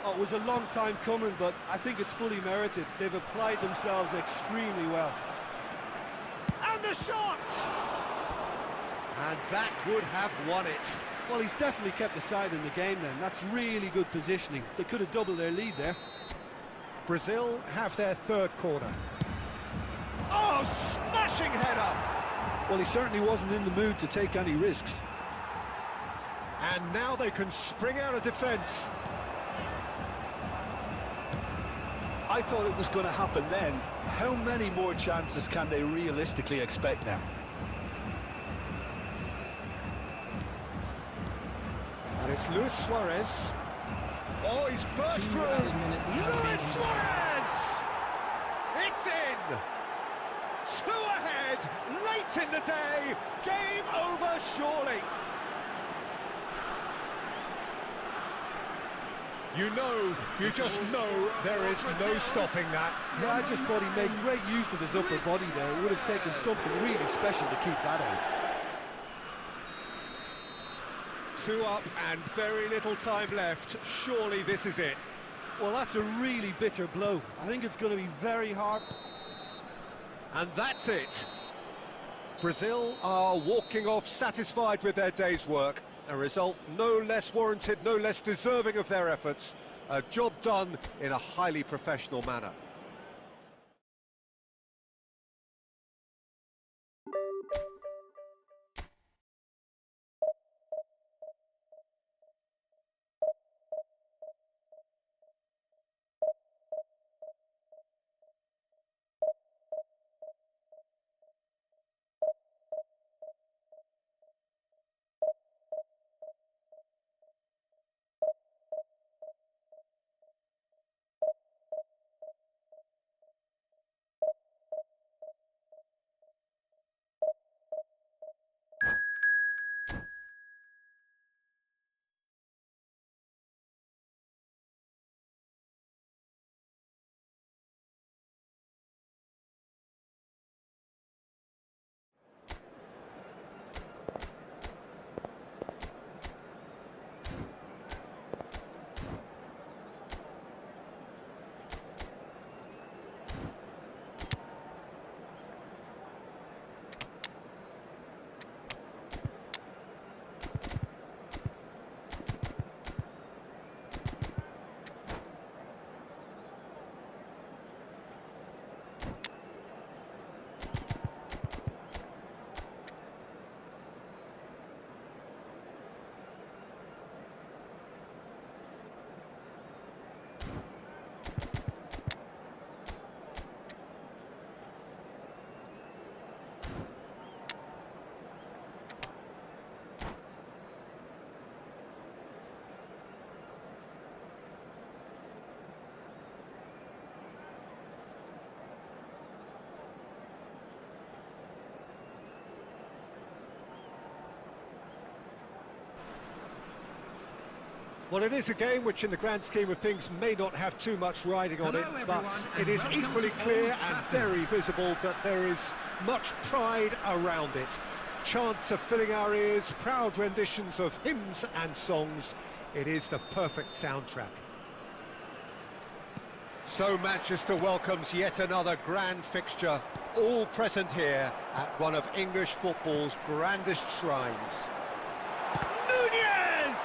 Oh, it was a long time coming, but I think it's fully merited. They've applied themselves extremely well. And the shot! And that would have won it. Well, he's definitely kept the side in the game then. That's really good positioning. They could have doubled their lead there. Brazil have their third corner. Oh, smashing header! Well, he certainly wasn't in the mood to take any risks. And now they can spring out of defence. I thought it was going to happen then. How many more chances can they realistically expect now? And it's Luis Suarez. Oh, he's burst through. Luis Suarez! It's in! 2 ahead, late in the day. Game over, surely. You just know there is no stopping that. Yeah, I just thought he made great use of his upper body there. It would have taken something really special to keep that out. 2 up and very little time left. Surely this is it. Well, that's a really bitter blow. I think it's going to be very hard. And that's it. Brazil are walking off satisfied with their day's work. A result no less warranted, no less deserving of their efforts. A job done in a highly professional manner. Well, it is a game which, in the grand scheme of things, may not have too much riding on Hello, it, everyone, but and it is welcome equally to clear Old and Trafford. very visible that there is much pride around it. Chants are filling our ears, proud renditions of hymns and songs. It is the perfect soundtrack. So Manchester welcomes yet another grand fixture, all present here at one of English football's grandest shrines. Nunez!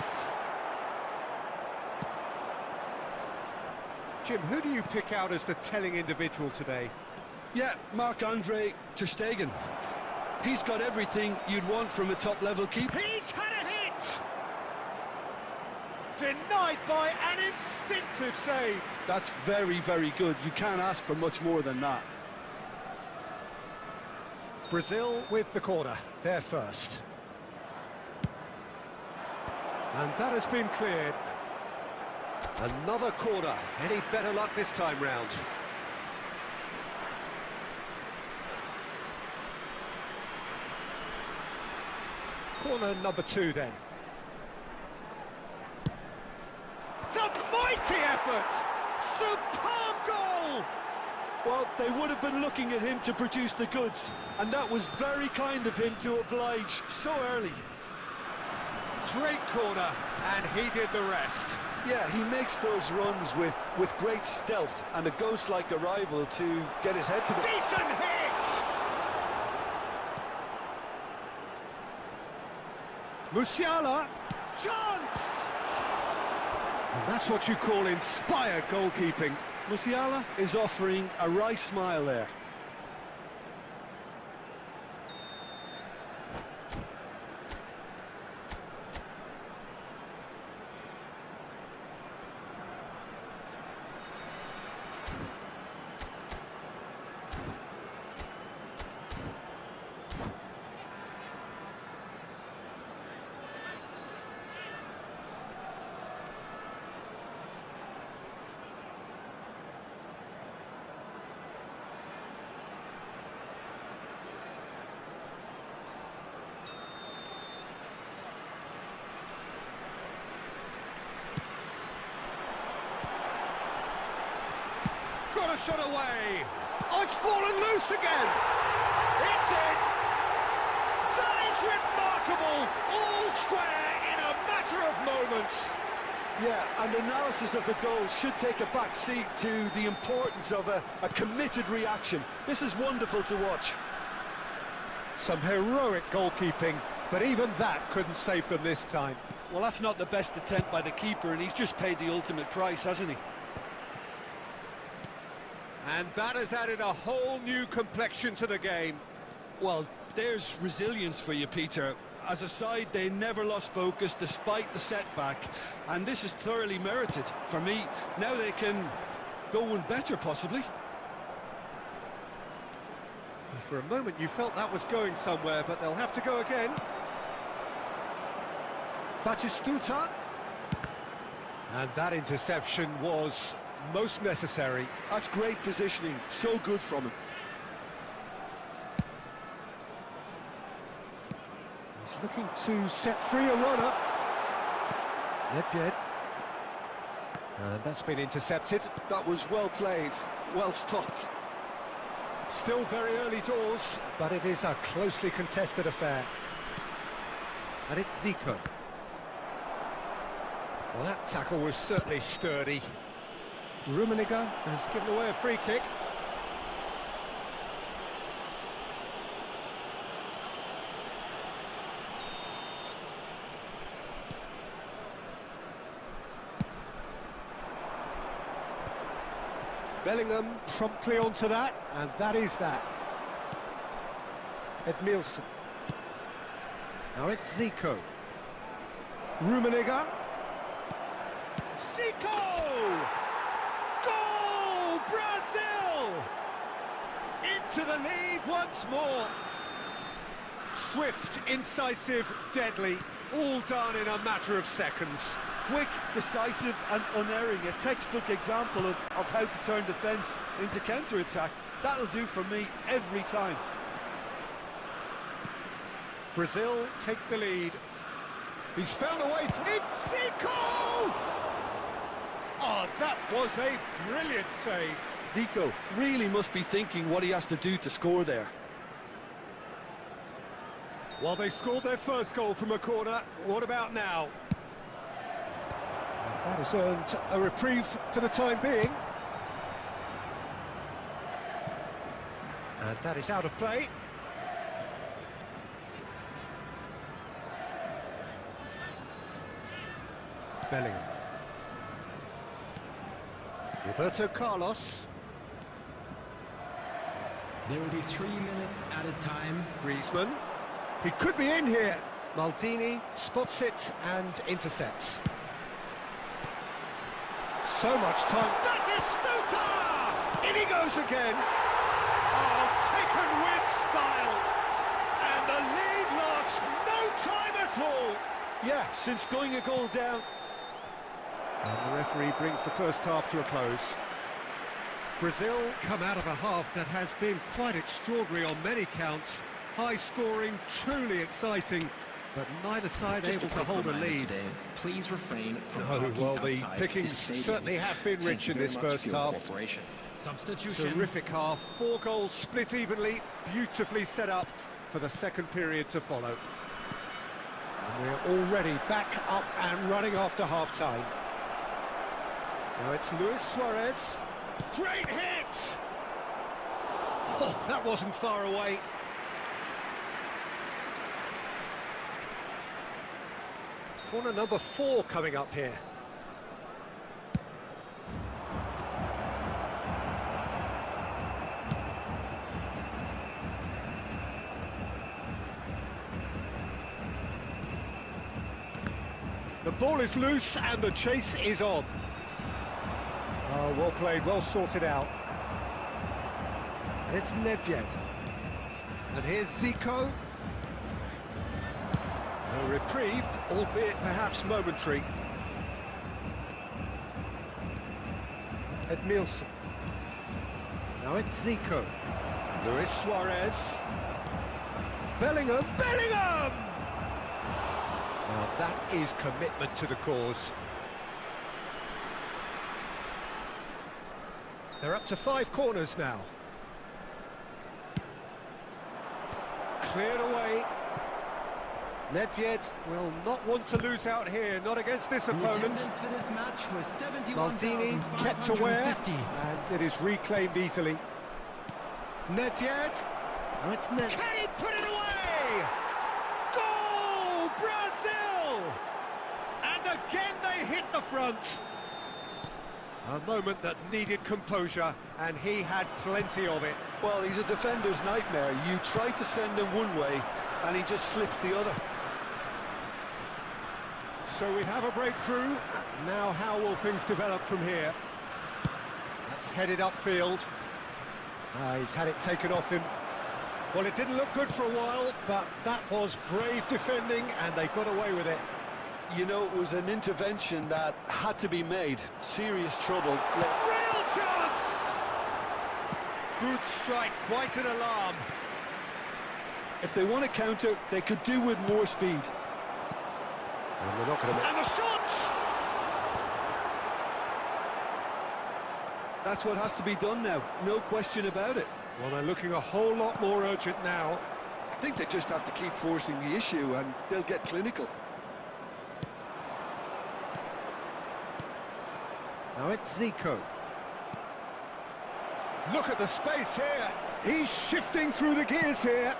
Jim, who do you pick out as the telling individual today? Yeah, Marc-Andre ter Stegen. He's got everything you'd want from a top-level keeper. He's had a hit! Denied by an instinctive save. That's very, very good. You can't ask for much more than that. Brazil with the corner, they're first. And that has been cleared. Another corner. Any better luck this time round? Corner number 2 then. It's a mighty effort! Superb goal! Well, they would have been looking at him to produce the goods, and that was very kind of him to oblige so early. Great corner, and he did the rest. Yeah, he makes those runs with great stealth and a ghost-like arrival to get his head to the... Decent hit! Musiala, chance! And that's what you call inspired goalkeeping. Musiala is offering a wry smile there. Got a shot away. Oh, it's fallen loose again. It's in. That is remarkable. All square in a matter of moments. Yeah, and analysis of the goal should take a back seat to the importance of a committed reaction. This is wonderful to watch. Some heroic goalkeeping, but even that couldn't save them this time. Well, that's not the best attempt by the keeper, and he's just paid the ultimate price, hasn't he? And that has added a whole new complexion to the game. Well, there's resilience for you, Peter. As a side, they never lost focus despite the setback, and this is thoroughly merited. For me, now they can go one better, possibly. For a moment you felt that was going somewhere, but they'll have to go again. Batistuta. And that interception was most necessary. That's great positioning, so good from him. He's looking to set free a runner. Nedved. And that's been intercepted. That was well played, well stopped. Still very early doors, but it is a closely contested affair. And it's Zico. Well, that tackle was certainly sturdy. Rummenigge has given away a free kick. Bellingham promptly onto that, and that is that. Edmilson. Now it's Zico. Rummenigge. Zico! Goal! Brazil! Into the lead once more. Swift, incisive, deadly, all done in a matter of seconds. Quick, decisive and unerring, a textbook example of how to turn defence into counter-attack. That'll do for me every time. Brazil take the lead. He's found a way. It's Zico! Oh, that was a brilliant save. Zico really must be thinking what he has to do to score there. Well, they scored their first goal from a corner. What about now? And that has earned a reprieve for the time being. And that is out of play. Bellingham. Roberto Carlos. There will be 3 minutes added time. Griezmann. He could be in here. Maldini spots it and intercepts. So much time. Batistuta! In he goes again. Oh, taken with style. And the lead lasts no time at all. Yeah, since going a goal down. And the referee brings the first half to a close. Brazil come out of a half that has been quite extraordinary on many counts. High scoring, truly exciting, but neither side able to hold a lead. Today, please refrain from Well, the pickings certainly have been rich in this first half. Substitution. Terrific half, 4 goals split evenly, beautifully set up for the second period to follow. And we're already back up and running after half-time. Now it's Luis Suarez. Great hit! Oh, that wasn't far away. Corner number 4 coming up here. The ball is loose and the chase is on. Oh, well played, well sorted out. And it's Nedved. And here's Zico. A reprieve, albeit perhaps momentary. Edmilson. Now it's Zico. Luis Suarez. Bellingham. Bellingham! Now that is commitment to the cause. They're up to 5 corners now. Cleared away. Nedved will not want to lose out here, not against this opponent. For this match was Maldini kept aware, and it is reclaimed easily. Nedved. Oh, it's Nedved. Can he put it away? Goal, Brazil! And again they hit the front. A moment that needed composure, and he had plenty of it. Well, he's a defender's nightmare. You try to send him one way, and he just slips the other. So we have a breakthrough. Now how will things develop from here? That's headed upfield. He's had it taken off him. Well, it didn't look good for a while, but that was brave defending, and they got away with it. You know, it was an intervention that had to be made. Serious trouble. Real chance! Good strike, quite an alarm. If they want to counter, they could do with more speed. And we're not going to... And the shot! That's what has to be done now, no question about it. Well, they're looking a whole lot more urgent now. I think they just have to keep forcing the issue, and they'll get clinical. Now it's Zico. Look at the space here. He's shifting through the gears here.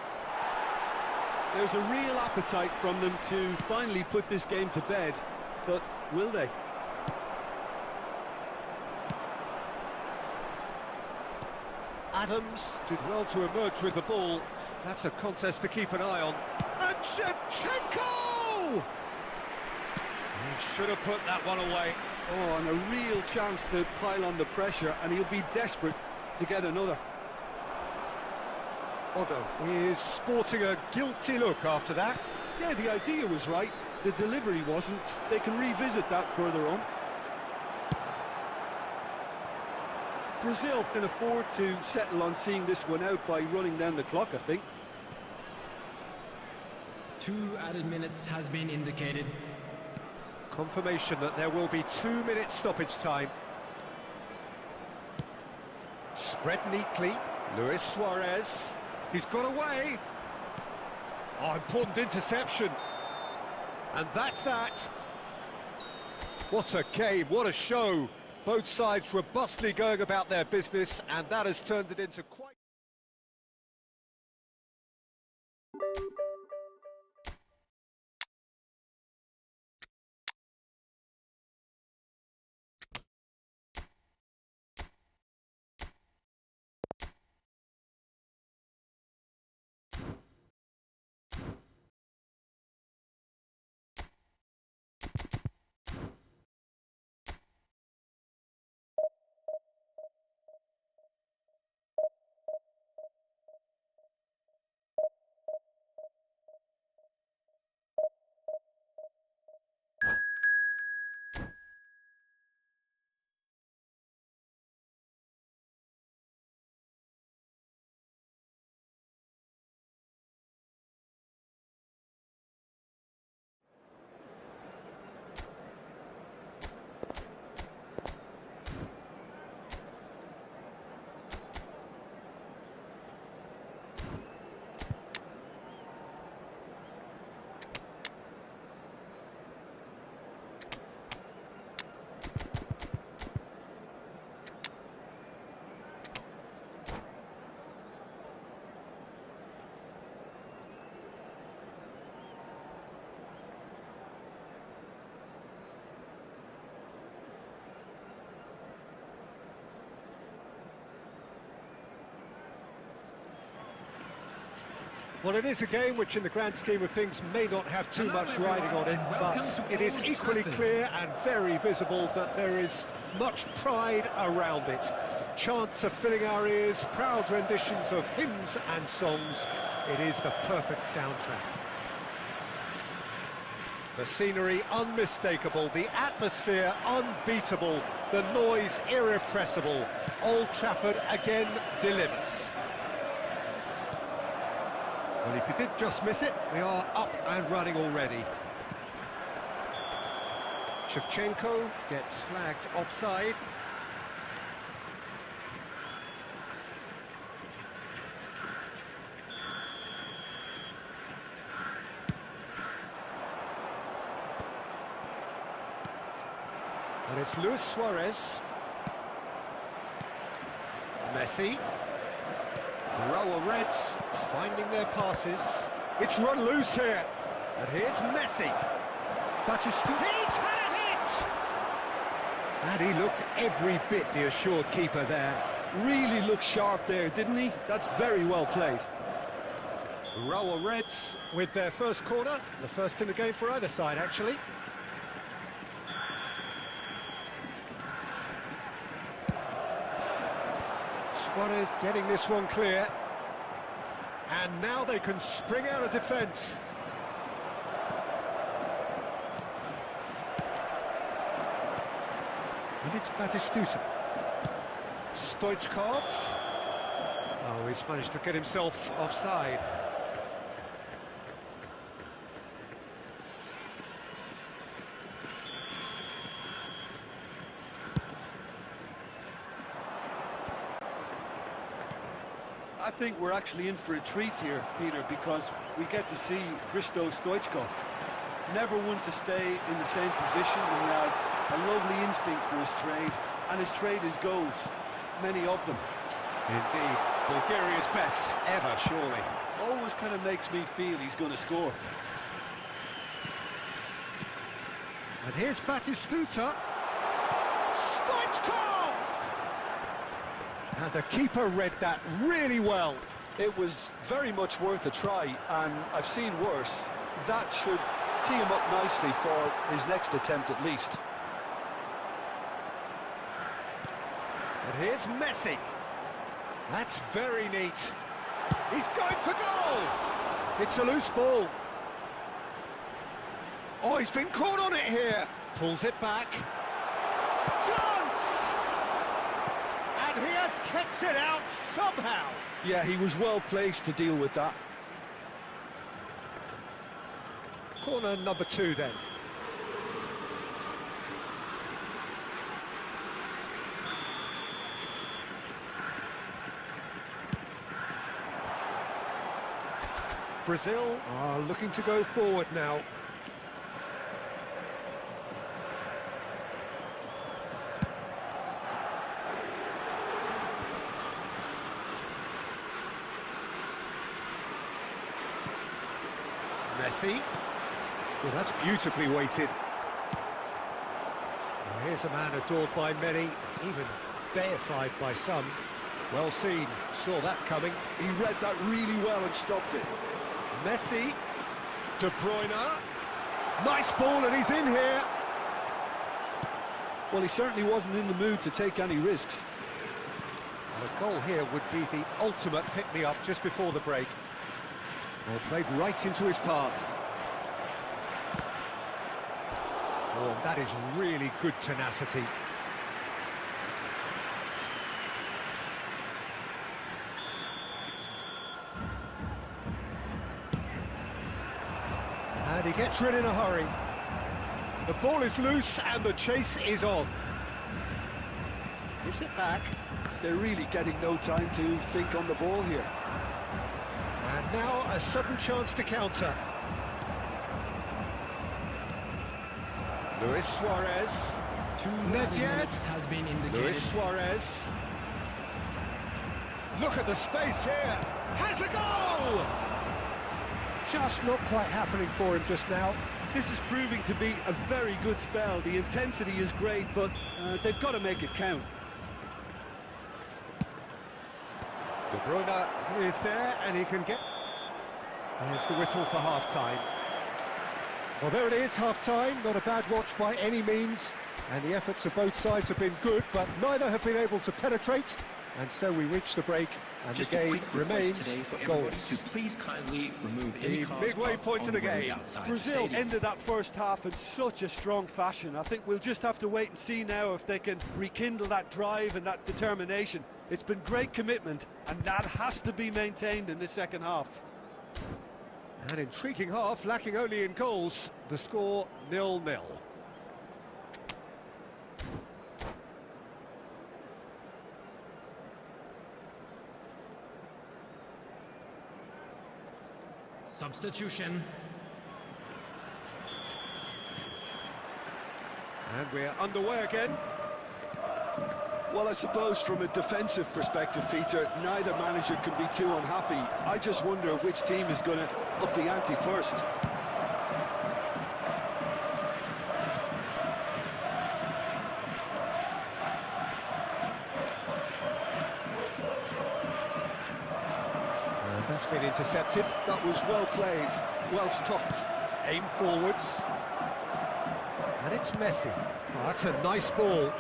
There's a real appetite from them to finally put this game to bed, but will they? Adams did well to emerge with the ball. That's a contest to keep an eye on. And Shevchenko! He should have put that one away. Oh, and a real chance to pile on the pressure, and he'll be desperate to get another. Otto is sporting a guilty look after that. Yeah, the idea was right. The delivery wasn't. They can revisit that further on. Brazil can afford to settle on seeing this one out by running down the clock, I think. 2 added minutes has been indicated. Confirmation that there will be 2 minutes stoppage time. Spread neatly. Luis Suarez. He's got away. Oh, important interception. And that's that. What a game, what a show. Both sides robustly going about their business, and that has turned it into quite... Well, it is a game which, in the grand scheme of things, may not have too much riding on it, but it is equally clear and very visible that there is much pride around it. Chants are filling our ears, proud renditions of hymns and songs. It is the perfect soundtrack. The scenery unmistakable, the atmosphere unbeatable, the noise irrepressible. Old Trafford again delivers. Well, if you did just miss it, we are up and running already. Shevchenko gets flagged offside. And it's Luis Suarez. Messi. Row of Reds finding their passes. It's run loose here. And here's Messi. Batistuta. He's had a hit! And he looked every bit the assured keeper there. Really looked sharp there, didn't he? That's very well played. Row of Reds with their first corner. The first in the game for either side, actually. Suarez getting this one clear. And now they can spring out of defence. And it's Batistuta. Stoichkov. Oh, he's managed to get himself offside. I think we're actually in for a treat here, Peter, because we get to see Hristo Stoichkov. Never one to stay in the same position, and he has a lovely instinct for his trade, and his trade is goals, many of them. Indeed, Bulgaria's best ever, surely. Always kind of makes me feel he's going to score. And here's Batistuta. Stoichkov! And the keeper read that really well. It was very much worth a try, and I've seen worse. That should tee him up nicely for his next attempt at least. And here's Messi. That's very neat. He's going for goal! It's a loose ball. Oh, he's been caught on it here. Pulls it back. Chance! And he has kept it out somehow. Yeah, he was well placed to deal with that. Corner number 2 then. Brazil are looking to go forward now. Messi. Well, that's beautifully weighted. Well, here's a man adored by many, even deified by some. Well seen, saw that coming. He read that really well and stopped it. Messi, De Bruyne, nice ball and he's in here. Well, he certainly wasn't in the mood to take any risks. And a goal here would be the ultimate pick-me-up just before the break. Well, played right into his path. Oh, and that is really good tenacity. And he gets rid in a hurry. The ball is loose and the chase is on. Gives it back. They're really getting no time to think on the ball here. And now a sudden chance to counter. Luis Suarez. Not yet. Has been indicated. Luis Suarez. Look at the space here. Has a goal! Just not quite happening for him just now. This is proving to be a very good spell. The intensity is great, but they've got to make it count. De Bruyne is there, and he can get... There's the whistle for half-time. Well, there it is, half-time. Not a bad watch by any means. And the efforts of both sides have been good, but neither have been able to penetrate. And so we reach the break, and the game remains goalless. Please kindly remove The midway point of the game. Brazil ended that first half in such a strong fashion. I think we'll just have to wait and see now if they can rekindle that drive and that determination. It's been great commitment, and that has to be maintained in the second half. An intriguing half, lacking only in goals. The score 0-0. Substitution. And we're underway again. Well, I suppose from a defensive perspective, Peter, neither manager can be too unhappy. I just wonder which team is going to up the ante first. And that's been intercepted. That was well played, well stopped. Aim forwards. And it's Messi. Oh, that's a nice ball.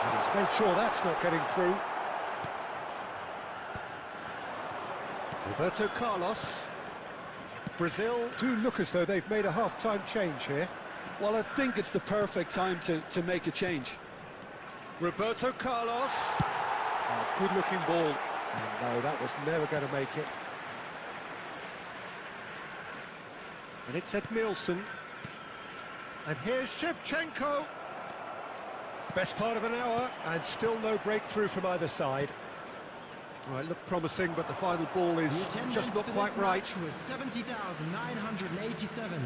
And he's made sure that's not getting through. Roberto Carlos. Brazil do look as though they've made a half-time change here. Well, I think it's the perfect time to make a change. Roberto Carlos. Oh, good-looking ball. Oh, no, that was never going to make it. And it's Edmilson. And here's Shevchenko. Best part of an hour, and still no breakthrough from either side. Well, it looked promising, but the final ball is just not quite right. Was 70,987.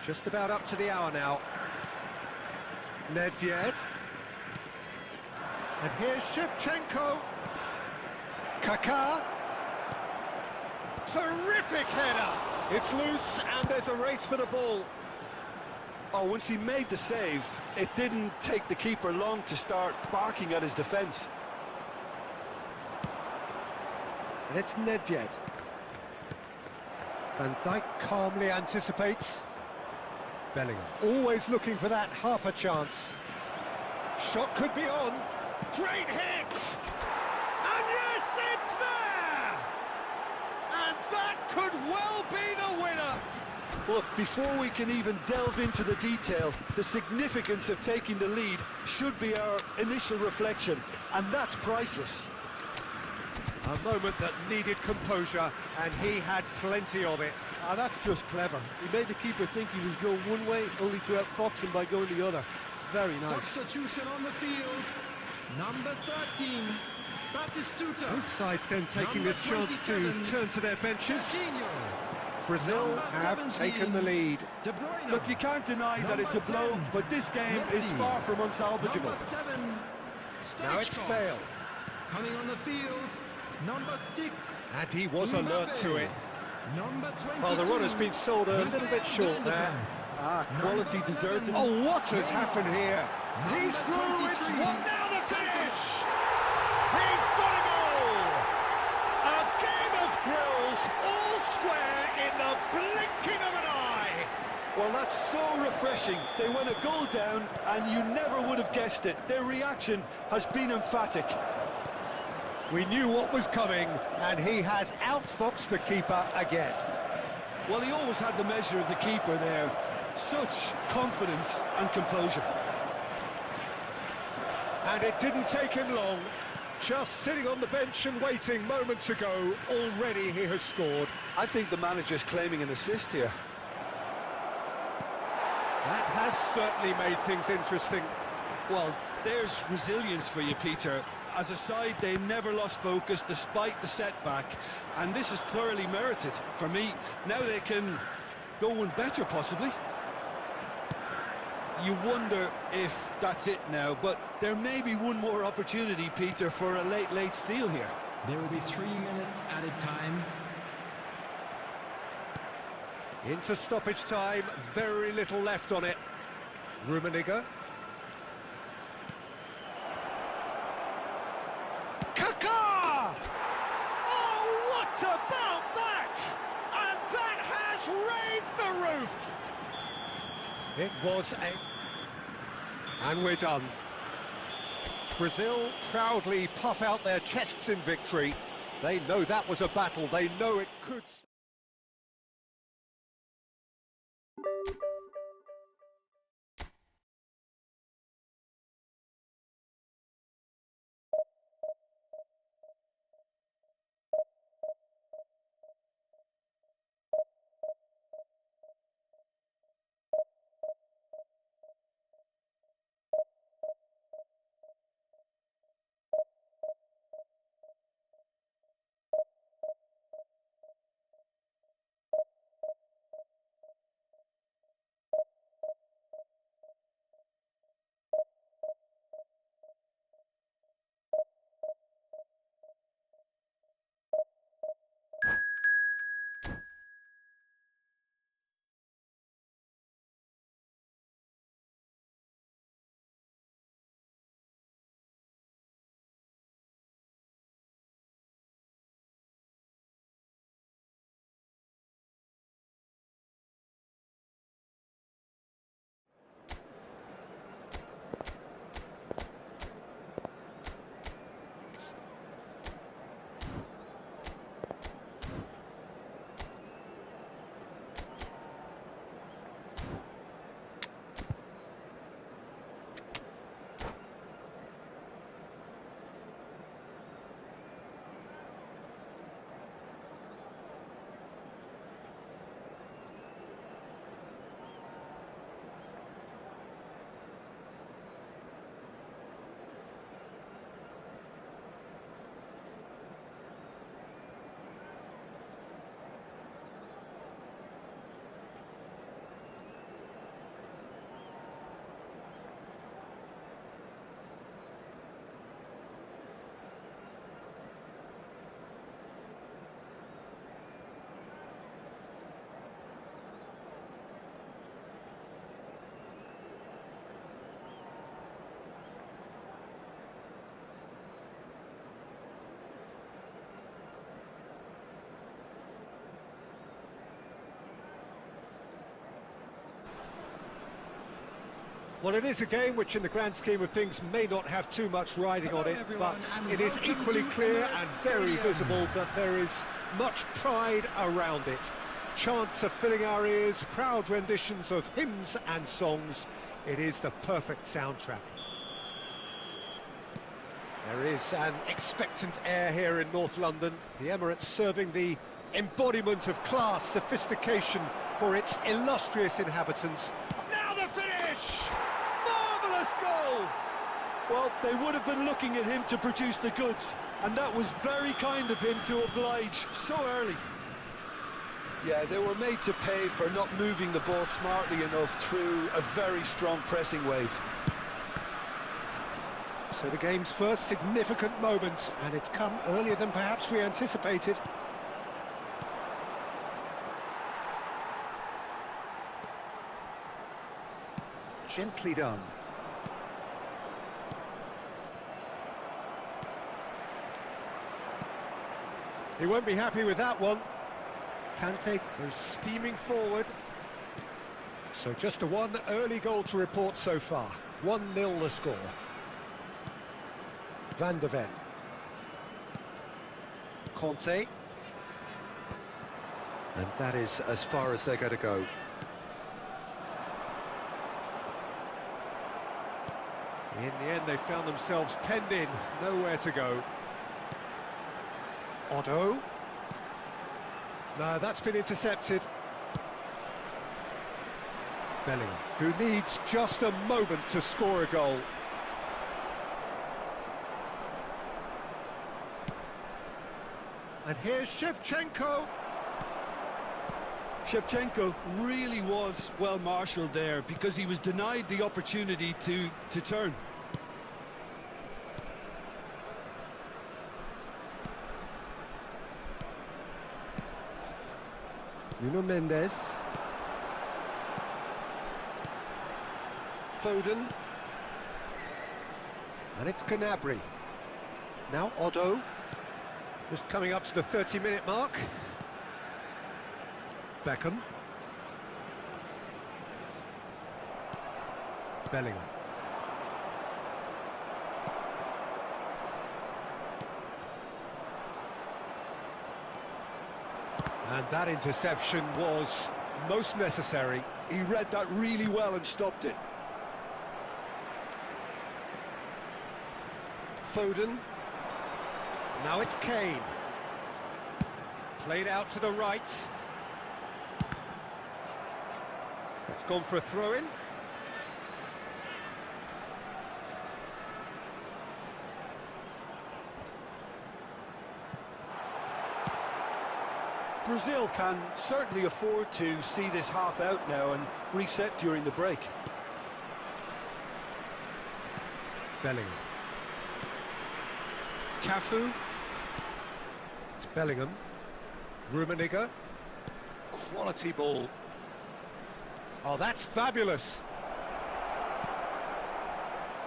Just about up to the hour now. Nedved. And here's Shevchenko. Kaká. Terrific header. It's loose, and there's a race for the ball. Oh, once he made the save, it didn't take the keeper long to start barking at his defence. And it's Nedved. Van Dijk calmly anticipates. Bellingham always looking for that half a chance. Shot could be on. Great hit! And yes, it's there! And that could well be the winner! Look, before we can even delve into the detail, the significance of taking the lead should be our initial reflection, and that's priceless. A moment that needed composure, and he had plenty of it. Ah, that's just clever. He made the keeper think he was going one way, only to outfox him by going the other. Very nice. Substitution on the field. Number 13, Batistuta. Both sides then taking this chance to turn to their benches. Coutinho. Brazil Number have 17, taken the lead. De Bruyne. Look, you can't deny that it's a Number blow, 10, but this game is Messi. far from unsalvageable. Number 7, Now it's Stoichkov. Bale. Coming on the field, number 6. And he was alert to it. Number 22. Well, the run has been sold a little bit short there. Ah, quality Number deserved it. 11. Oh, what has happened here? Number He's through, it's 23. 1 now the finish! He's got a goal! A game of thrills, all square in the blinking of an eye! Well, that's so refreshing. They went a goal down, and you never would have guessed it. Their reaction has been emphatic. We knew what was coming, and he has outfoxed the keeper again. Well, he always had the measure of the keeper there. Such confidence and composure. And it didn't take him long. Just sitting on the bench and waiting moments ago, already he has scored. I think the manager's claiming an assist here. That has certainly made things interesting. Well, there's resilience for you, Peter. As a side, they never lost focus despite the setback, and this is thoroughly merited. For me, now they can go one better, possibly. You wonder if that's it now, but there may be one more opportunity, Peter, for a late steal here. There will be 3 minutes added time. Into stoppage time, very little left on it. Rummenigge. Kaká! Oh, what about that? And that has raised the roof! It was a... And we're done. Brazil proudly puff out their chests in victory. They know that was a battle, they know it could... Well, it is a game which, in the grand scheme of things, may not have too much riding on it, but it is equally clear and very visible that there is much pride around it. Chants are filling our ears, proud renditions of hymns and songs. It is the perfect soundtrack. There is an expectant air here in North London. The Emirates serving the embodiment of class, sophistication for its illustrious inhabitants. Now the finish! Marvellous goal! Well, they would have been looking at him to produce the goods, and that was very kind of him to oblige so early. Yeah, they were made to pay for not moving the ball smartly enough through a very strong pressing wave. So the game's first significant moment, and it's come earlier than perhaps we anticipated. Gently done. He won't be happy with that one. Kante goes steaming forward. So just a one early goal to report so far. 1-0 the score. Van de Ven. Conte. And that is as far as they're going to go. In the end, they found themselves penned in, nowhere to go. Otto. No, that's been intercepted. Bellingham, who needs just a moment to score a goal. And here's Shevchenko. Shevchenko really was well marshalled there because he was denied the opportunity to turn. Nuno Mendes. Foden. And it's Gnabry. Now Otto. Just coming up to the 30-minute mark. Beckham. Bellingham. And that interception was most necessary. He read that really well and stopped it. Foden. Now it's Kane. Played out to the right. It's gone for a throw-in. Brazil can certainly afford to see this half out now and reset during the break. Bellingham. Cafu. It's Bellingham. Rummenigge. Quality ball. Oh, that's fabulous.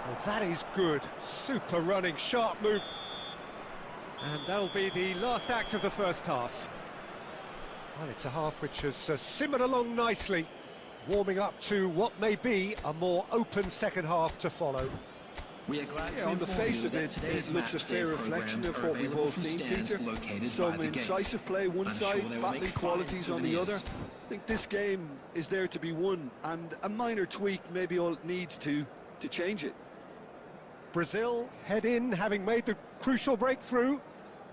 Well, that is good. Super running, sharp move. And that'll be the last act of the first half. Well, it's a half which has simmered along nicely, warming up to what may be a more open second half to follow. We are glad Yeah, on the face of it, it looks a fair reflection of what we've all seen, Peter. Some incisive play one side, battling qualities on the other. I think this game is there to be won, and a minor tweak maybe all it needs to change it. Brazil head in, having made the crucial breakthrough,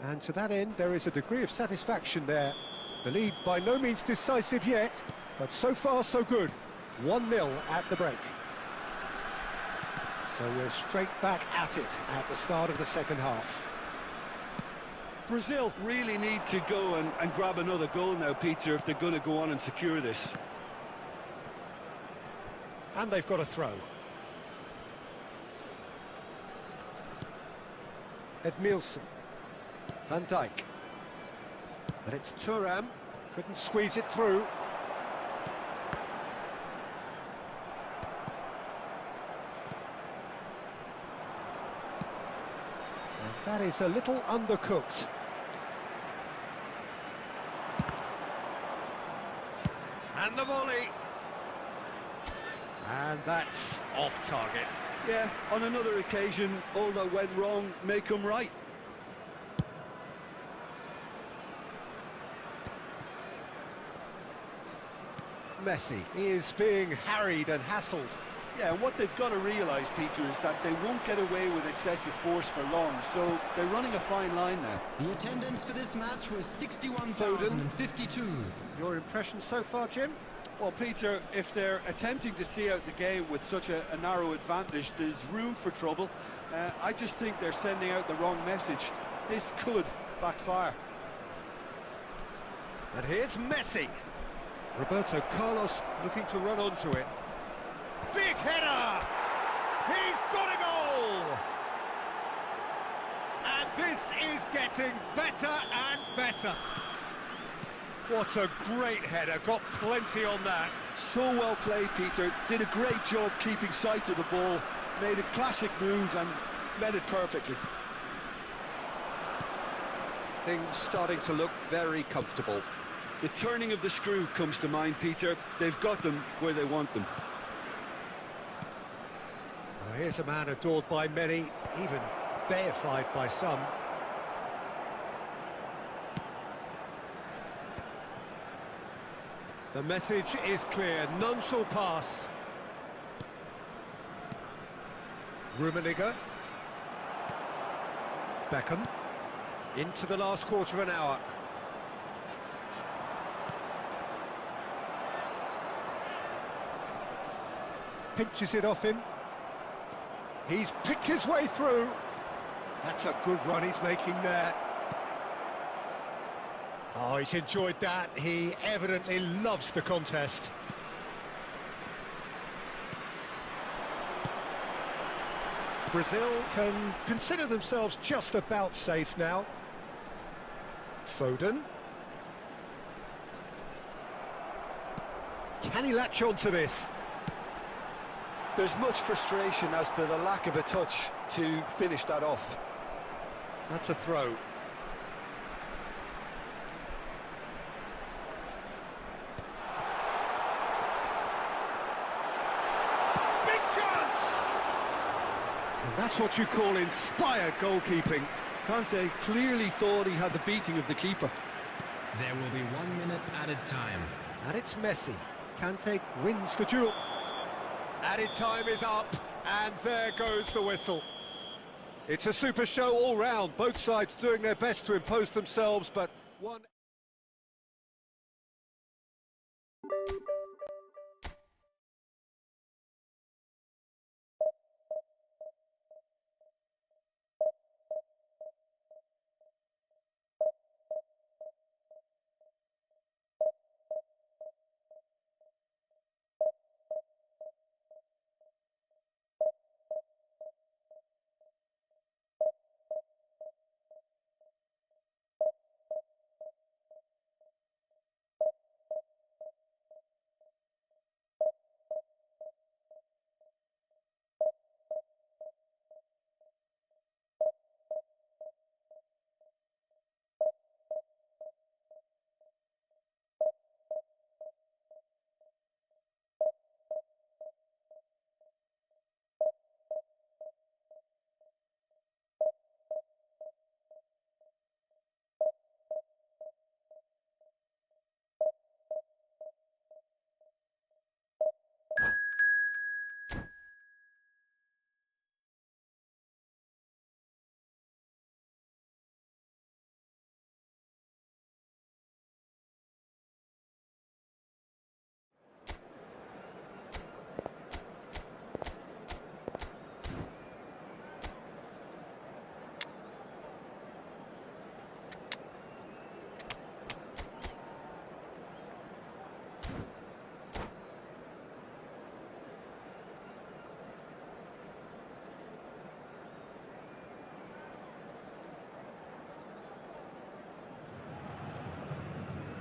and to that end there is a degree of satisfaction there. The lead by no means decisive yet, but so far so good. 1-0 at the break. So we're straight back at it at the start of the second half. Brazil really need to go and grab another goal now, Peter, if they're going to go on and secure this. And they've got a throw. Edmilson. Van Dijk. But it's Thuram. Couldn't squeeze it through. And that is a little undercooked. And the volley. And that's off target. Yeah, on another occasion, all that went wrong may come right. Messi is being harried and hassled. Yeah, and what they've got to realise, Peter, is that they won't get away with excessive force for long, so they're running a fine line now. The attendance for this match was 61,052. Your impression so far, Jim? Well, Peter, if they're attempting to see out the game with such a narrow advantage, there's room for trouble. I just think they're sending out the wrong message. This could backfire. And here's Messi. Roberto Carlos looking to run onto it. Big header! He's got a goal! And this is getting better and better. What a great header, got plenty on that. So well played, Peter. Did a great job keeping sight of the ball. Made a classic move and met it perfectly. Things starting to look very comfortable. The turning of the screw comes to mind, Peter. They've got them where they want them. Well, here's a man adored by many, even deified by some. The message is clear, none shall pass. Rummenigge. Beckham. Into the last quarter of an hour. Pinches it off him. He's picked his way through. That's a good run he's making there. Oh, he's enjoyed that. He evidently loves the contest. Brazil can consider themselves just about safe now. Foden. Can he latch on to this? There's much frustration as to the lack of a touch to finish that off. That's a throw. Big chance! And that's what you call inspired goalkeeping. Kante clearly thought he had the beating of the keeper. There will be 1 minute added time. And it's Messi. Kante wins the duel. Added time is up, and there goes the whistle. It's a super show all round, both sides doing their best to impose themselves, but one...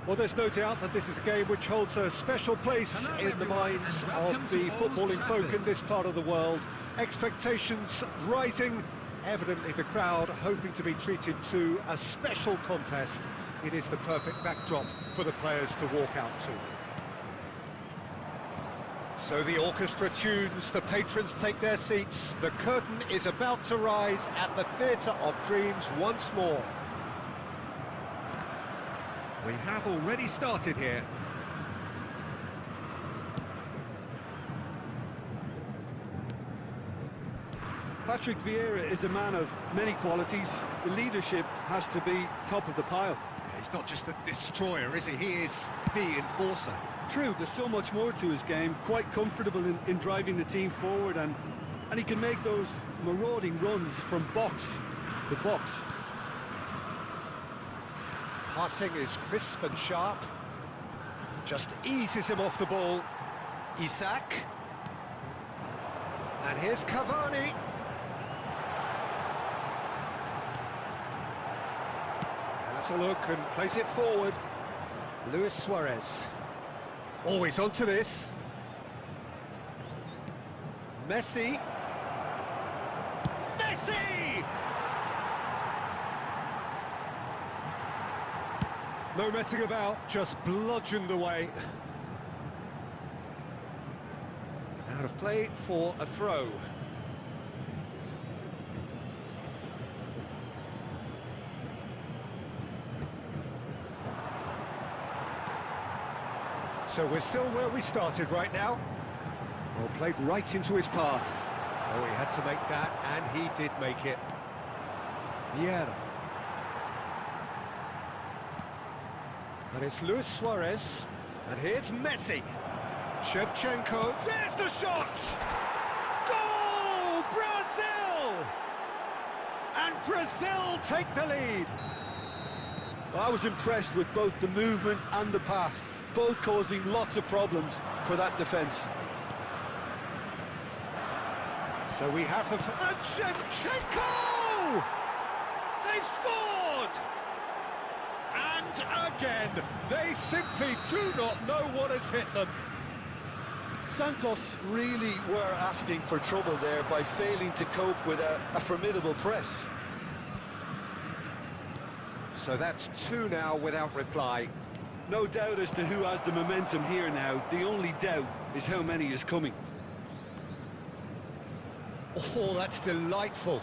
Well, there's no doubt that this is a game which holds a special place in the minds of the footballing folk in this part of the world. Expectations rising, evidently the crowd hoping to be treated to a special contest. It is the perfect backdrop for the players to walk out to. So the orchestra tunes, the patrons take their seats, the curtain is about to rise at the Theatre of Dreams once more. We have already started here. Patrick Vieira is a man of many qualities. The leadership has to be top of the pile. He's not just a destroyer, is he? He is the enforcer. True, there's so much more to his game. Quite comfortable in driving the team forward, and he can make those marauding runs from box to box. Passing is crisp and sharp. Just eases him off the ball. Isak. And here's Cavani. Has a look and plays it forward. Luis Suarez. Always onto this. Messi. Messi! No messing about, just bludgeoned away. Out of play for a throw. So we're still where we started right now. Well, played right into his path. Oh, he had to make that, and he did make it. VIEIRA. And it's Luis Suarez. And here's Messi. Shevchenko. There's the shot! Goal! Brazil! And Brazil take the lead. I was impressed with both the movement and the pass, both causing lots of problems for that defence. So we have the... And Shevchenko! They've scored! And again, they simply do not know what has hit them. Santos really were asking for trouble there by failing to cope with a formidable press. So that's two now without reply. No doubt as to who has the momentum here now. The only doubt is how many is coming. Oh, that's delightful.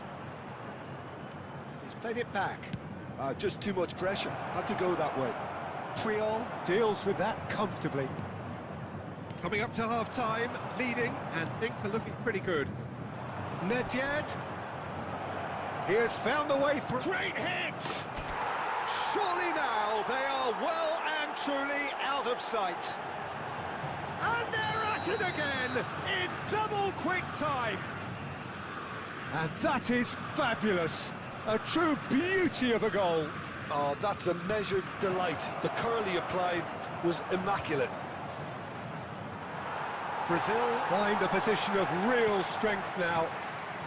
He's played it back. Just too much pressure. Had to go that way. Triol deals with that comfortably. Coming up to half-time, leading, and things are looking pretty good. Nedved. He has found the way through. Great hit! Surely now they are well and truly out of sight. And they're at it again in double quick time. And that is fabulous. A true beauty of a goal. Oh, that's a measured delight. The curl he applied was immaculate. Brazil find a position of real strength now.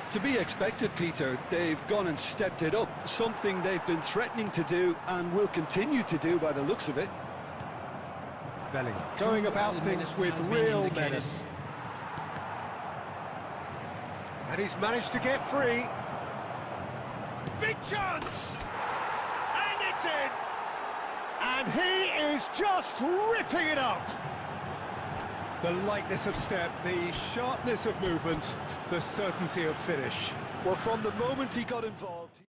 To be expected, Peter. They've gone and stepped it up, something they've been threatening to do and will continue to do by the looks of it. Bellingham going about things with real menace. And he's managed to get free. Big chance! And it's in! And he is just ripping it up! The lightness of step, the sharpness of movement, the certainty of finish. Well, from the moment he got involved...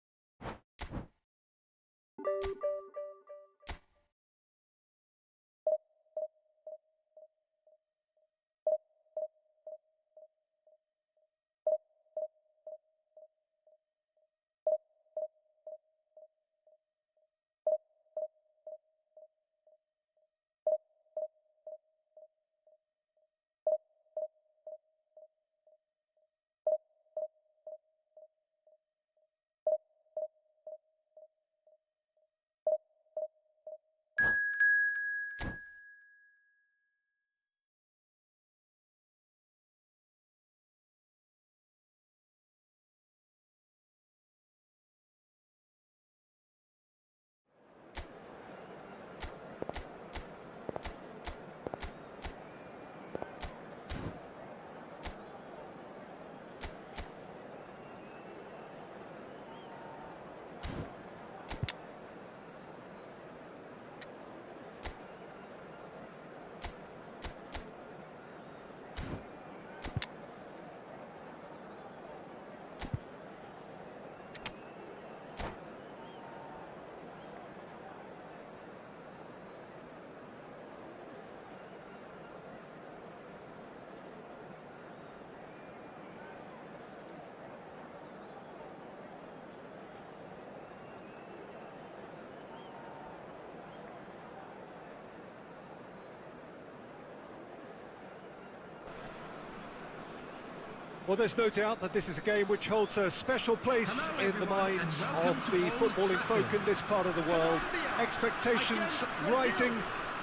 Well, there's no doubt that this is a game which holds a special place in the minds of the footballing folk in this part of the world. Expectations rising,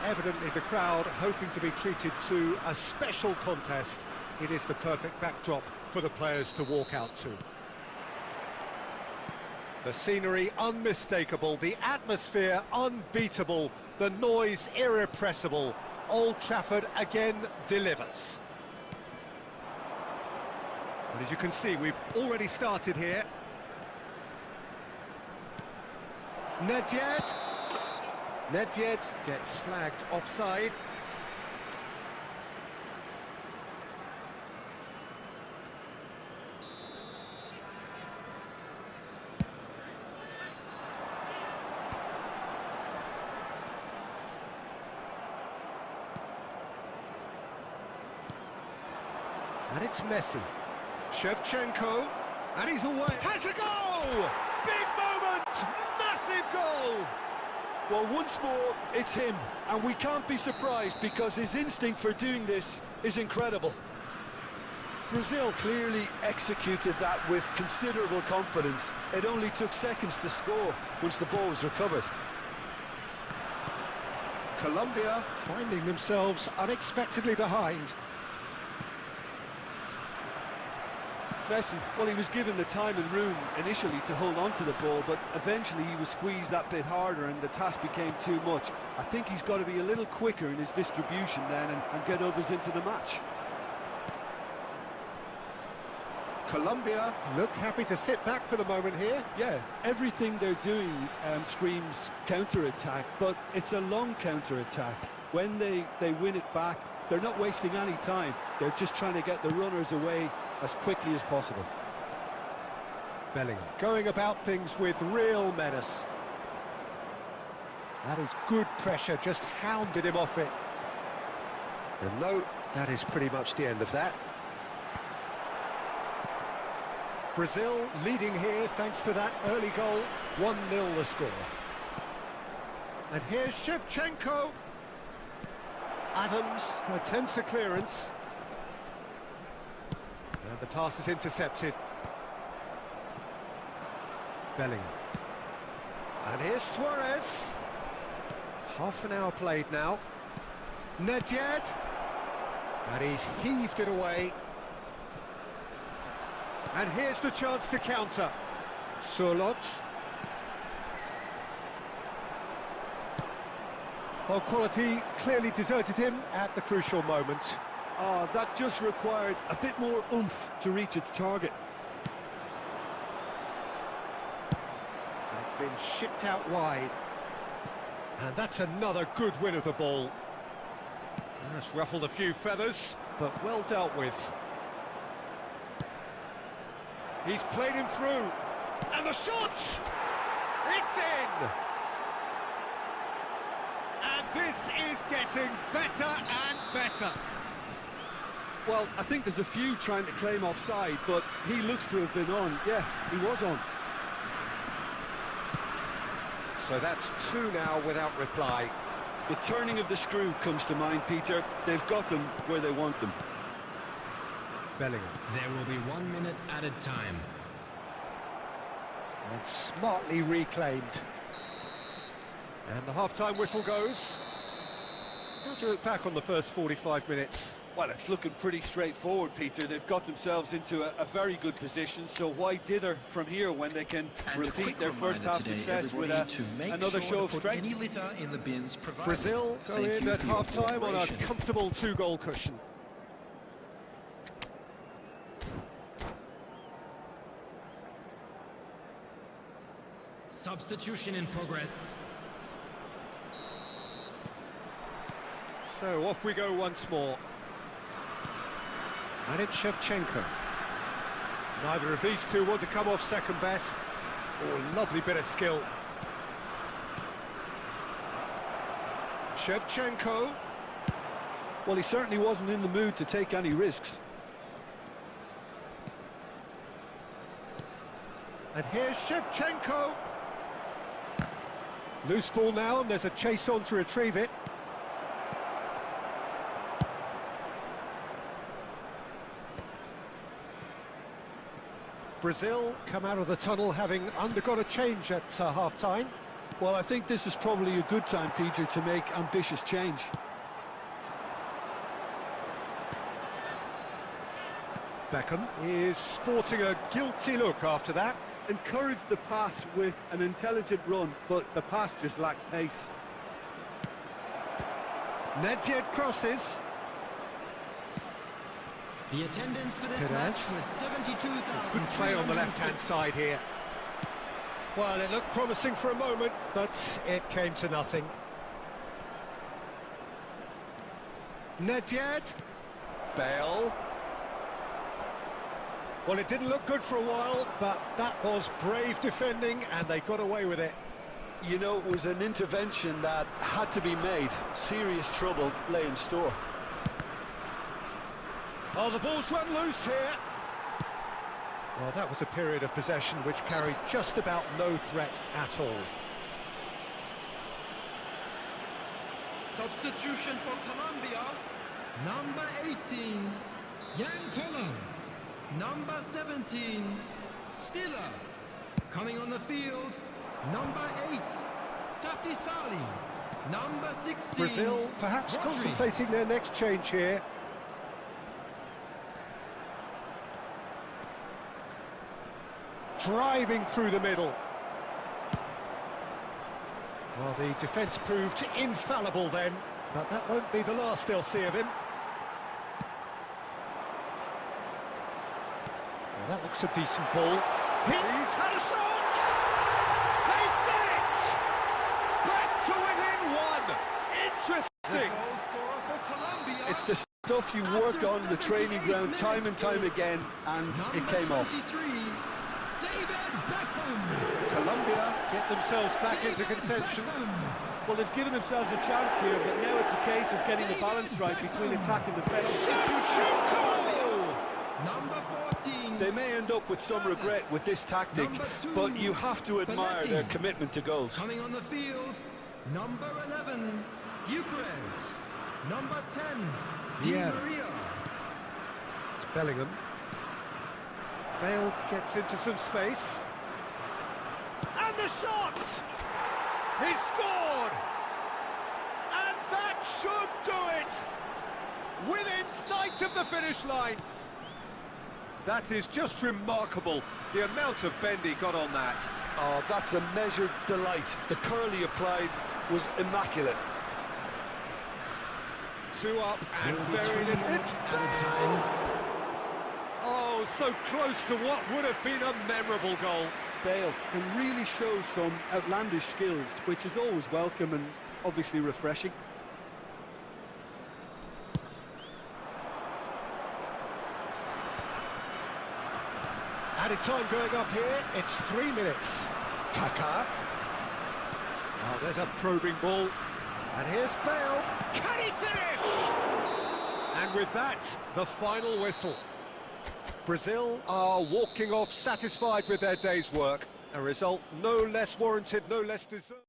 evidently the crowd hoping to be treated to a special contest. It is the perfect backdrop for the players to walk out to. The scenery unmistakable, the atmosphere unbeatable, the noise irrepressible. Old Trafford again delivers. But as you can see, we've already started here. Nedved gets flagged offside. And it's Messi. Shevchenko, and he's away. Has a goal! Big moment! Massive goal! Well, once more, it's him, and we can't be surprised because his instinct for doing this is incredible. Brazil clearly executed that with considerable confidence. It only took seconds to score once the ball was recovered. Colombia finding themselves unexpectedly behind. Messi, well, he was given the time and room initially to hold on to the ball, but eventually he was squeezed that bit harder and the task became too much. I think he's got to be a little quicker in his distribution then and get others into the match. Colombia look happy to sit back for the moment here. Yeah, everything they're doing screams counter-attack, but it's a long counter-attack. When they win it back, they're not wasting any time. They're just trying to get the runners away as quickly as possible. Bellingham going about things with real menace. That is good pressure, just hounded him off it. And no, that is pretty much the end of that. Brazil leading here thanks to that early goal. 1-0 the score. And here's Shevchenko. Adams attempts a clearance. And the pass is intercepted. Bellingham. And here's Suarez. Half an hour played now. Nedved. And he's heaved it away. And here's the chance to counter. Surlot. Well, quality clearly deserted him at the crucial moment. Oh, that just required a bit more oomph to reach its target. And it's been shipped out wide. And that's another good win of the ball. That's ruffled a few feathers, but well dealt with. He's played him through. And the shot! It's in! And this is getting better and better. Well, I think there's a few trying to claim offside, but he looks to have been on. Yeah, he was on. So that's two now without reply. The turning of the screw comes to mind, Peter. They've got them where they want them. Bellingham. There will be 1 minute added time. And smartly reclaimed. And the half-time whistle goes. How do you look back on the first 45 minutes? Well, it's looking pretty straightforward, Peter. They've got themselves into a very good position, so why dither from here when they can repeat their first half success with another show of strength? Brazil go in at half-time on a comfortable 2-goal cushion. Substitution in progress. So off we go once more. And it's Shevchenko. Neither of these two want to come off second best. Oh, lovely bit of skill. Shevchenko. Well, he certainly wasn't in the mood to take any risks. And here's Shevchenko. Loose ball now, and there's a chase on to retrieve it. Brazil come out of the tunnel having undergone a change at half-time. Well, I think this is probably a good time, Peter, to make ambitious change. Beckham is sporting a guilty look after that. Encouraged the pass with an intelligent run, but the pass just lacked pace. Nedved crosses. The attendance for this Perez. match was 72,000. Good play on the left-hand side here. Well, it looked promising for a moment, but it came to nothing. Nedved. Bale. Well, it didn't look good for a while, but that was brave defending, and they got away with it. You know, it was an intervention that had to be made. Serious trouble lay in store. Oh, the ball's run loose here. Well, that was a period of possession which carried just about no threat at all. Substitution for Colombia. Number 18, Yankola. Number 17, Stiller. Coming on the field, number 8, Safisali. Number 16, Brazil perhaps Rodri. contemplating their next change here. Driving through the middle. Well, the defence proved infallible then, but that won't be the last they'll see of him. Well, that looks a decent ball. He's had a shot! They did it! Back to within one! Interesting! Goal scorer for Colombia. It's the stuff you work on the training ground time and time again, and it came off. Number 23, David Beckham. Colombia get themselves back into contention. Well, they've given themselves a chance here, but now it's a case of getting the balance right between attack and defence. Number 14. They may end up with some regret with this tactic, but you have to admire their commitment to goals. Coming on the field, number 11, Eucharist. Number 10, Di Yeah. Maria. It's Bellingham. Bale gets into some space. And the shot! He scored! And that should do it! Within sight of the finish line. That is just remarkable, the amount of bend he got on that. Oh, that's a measured delight. The curl he applied was immaculate. 2 up and very little. It's Bale! Oh, so close to what would have been a memorable goal. Bale can really show some outlandish skills, which is always welcome and obviously refreshing. Added time going up here, it's 3 minutes. Kaká. Oh, there's a probing ball. And here's Bale. Can he finish? And with that, the final whistle. Brazil are walking off satisfied with their day's work. A result no less warranted, no less deserved.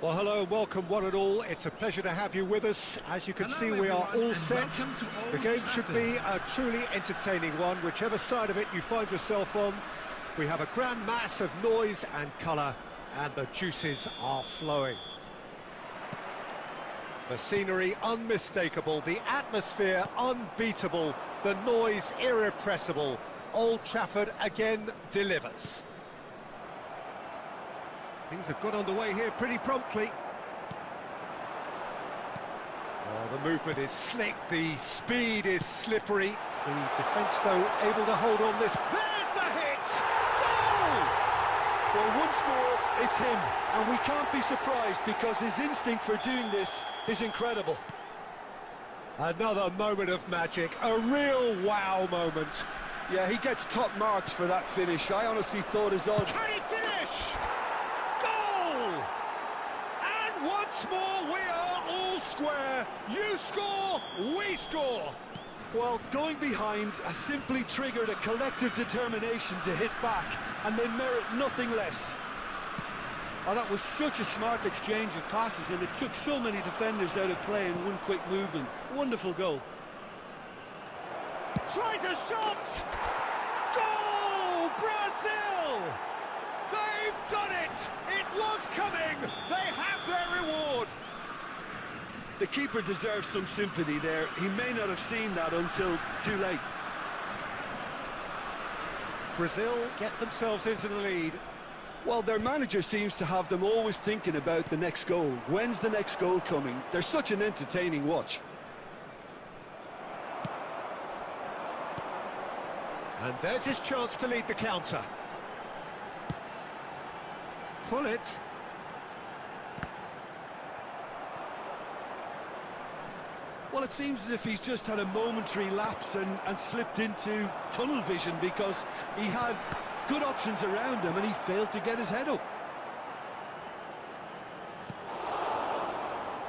Well, hello and welcome one and all. It's a pleasure to have you with us. As you can see, we are all set. The game should be a truly entertaining one, whichever side of it you find yourself on. We have a grand mass of noise and colour, and the juices are flowing. The scenery unmistakable, the atmosphere unbeatable, the noise irrepressible. Old Trafford again delivers. Things have got underway here pretty promptly. Oh, the movement is slick, the speed is slippery. The defence, though, able to hold on this. There's the hit! Goal! Well, once more, it's him, and we can't be surprised because his instinct for doing this is incredible. Another moment of magic, a real wow moment. Yeah, he gets top marks for that finish. I honestly thought his odd... Can he finish? Goal! And once more we are all square. You score, we score. Well, going behind has simply triggered a collective determination to hit back, and they merit nothing less. Oh, that was such a smart exchange of passes, and it took so many defenders out of play in one quick movement. Wonderful goal. Tries a shot! Goal! Brazil! They've done it! It was coming! They have their reward! The keeper deserves some sympathy there. He may not have seen that until too late. Brazil get themselves into the lead. Well, their manager seems to have them always thinking about the next goal. When's the next goal coming? They're such an entertaining watch. And there's his chance to lead the counter. Pull it. Well, it seems as if he's just had a momentary lapse and slipped into tunnel vision because he had good options around him and he failed to get his head up.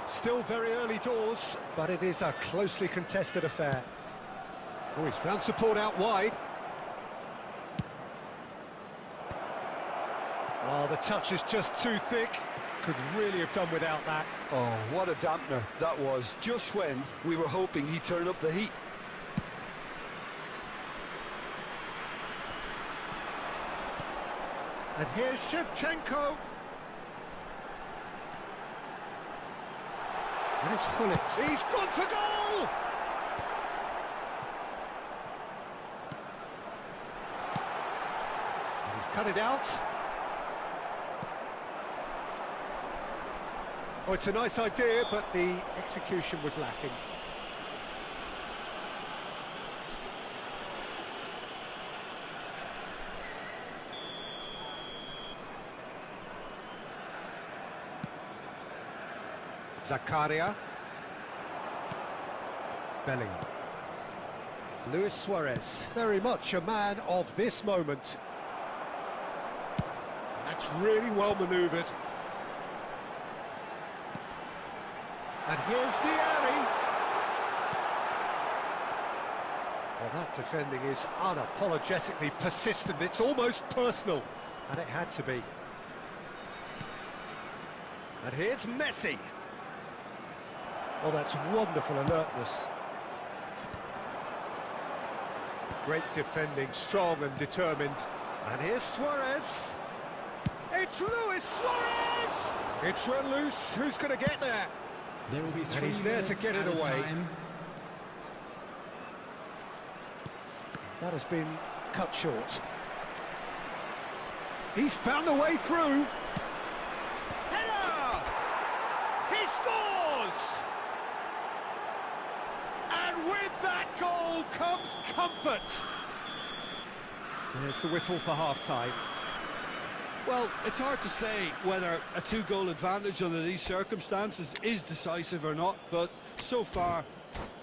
Still very early doors, but it is a closely contested affair. Oh, he's found support out wide. Oh, the touch is just too thick. Could really have done without that. Oh, what a dampener that was, just when we were hoping he'd turn up the heat. And here's Shevchenko. And it's Hullet. He's gone for goal! And he's cut it out. Oh, it's a nice idea, but the execution was lacking. Zakaria. Bellingham. Luis Suarez, very much a man of this moment. That's really well manoeuvred. And here's VIEIRA. Well, that defending is unapologetically persistent. It's almost personal, and it had to be. And here's Messi. Oh, that's wonderful alertness. Great defending, strong and determined. And here's Suarez. It's Luis Suarez! It's run loose. Who's going to get there? There will be And he's there to get it away. That has been cut short. He's found a way through. Header! He scores! And with that goal comes comfort. There's the whistle for half-time. Well, it's hard to say whether a two-goal advantage under these circumstances is decisive or not, but so far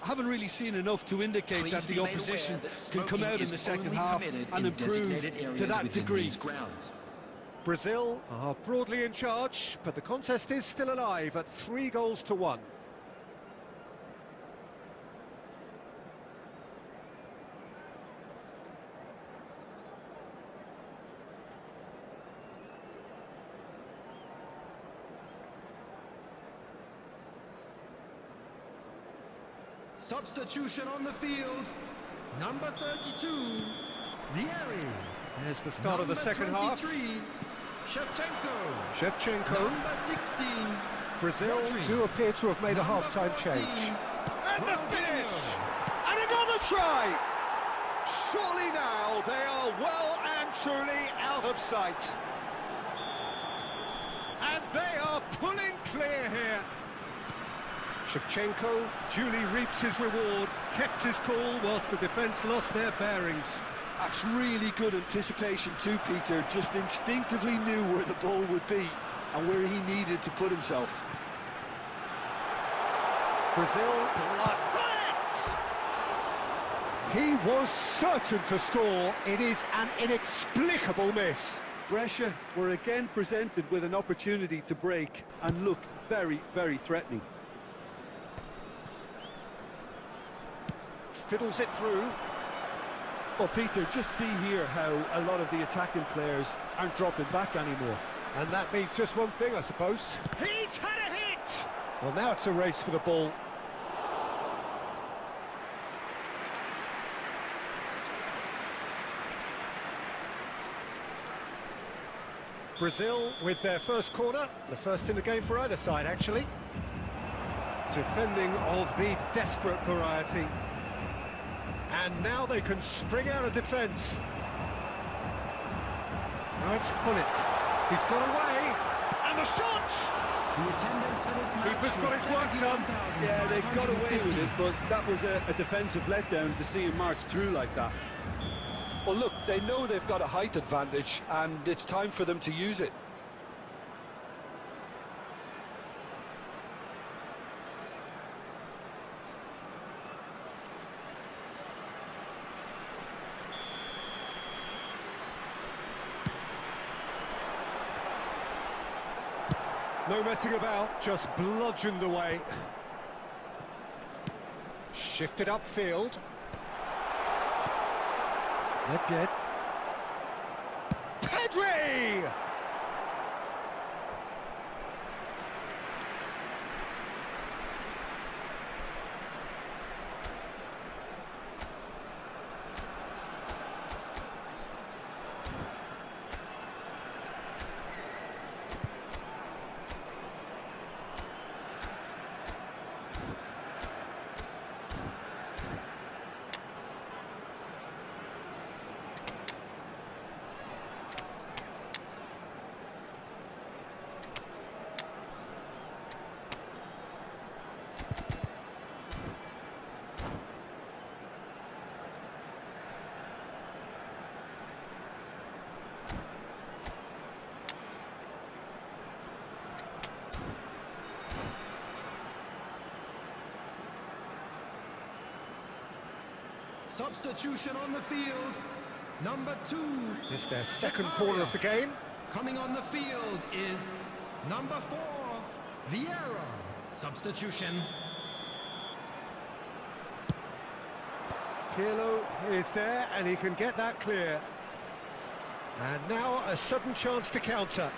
I haven't really seen enough to indicate that the opposition can come out in the second half and improve to that degree. Brazil are broadly in charge, but the contest is still alive at 3-1. Substitution on the field. Number 32, VIEIRA. There's the start of the second half. 23, Shevchenko. Shevchenko. Number 16, Brazil Rodri. do appear to have made a Number half-time 14, change. And the Ronaldinho. finish! And another try! Surely now they are well and truly out of sight. And they are pulling clear here. Shevchenko duly reaps his reward, kept his cool whilst the defence lost their bearings. That's really good anticipation too, Peter. Just instinctively knew where the ball would be and where he needed to put himself. Brazil blood. He was certain to score. It is an inexplicable miss. Brescia were again presented with an opportunity to break and look very, very threatening. Fiddles it through. Well, Peter, just see here how a lot of the attacking players aren't dropping back anymore. And that means just one thing, I suppose. He's had a hit! Well, now it's a race for the ball. Brazil with their first corner, the first in the game for either side, actually. Defending of the desperate variety. And now they can spring out of defence. Now it's Hullet. He's got away. And the shot! The attendance for this match Keeper's got was his work done. 71,550. Yeah, they got away with it, but that was a defensive letdown to see him march through like that. Well, look, they know they've got a height advantage, and it's time for them to use it. No messing about, just bludgeoned away. Shifted upfield. Nedved. Pedri! Substitution on the field. Number 2. It's their second corner of the game. Coming on the field is number 4, VIEIRA. Substitution. Pirlo is there and he can get that clear. And now a sudden chance to counter.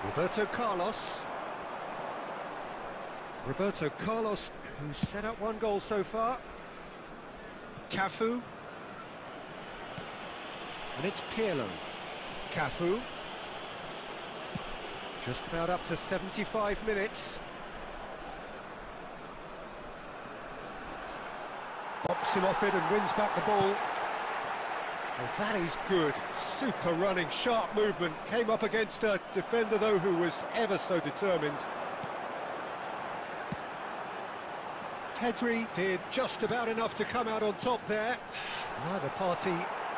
Roberto Carlos. Roberto Carlos, who's set up one goal so far. Cafu. And it's Pirlo. Cafu. Just about up to 75 minutes. Bops him off it and wins back the ball. Well, that is good. Super running, sharp movement. Came up against a defender, though, who was ever so determined. Pedri did just about enough to come out on top there. Neither party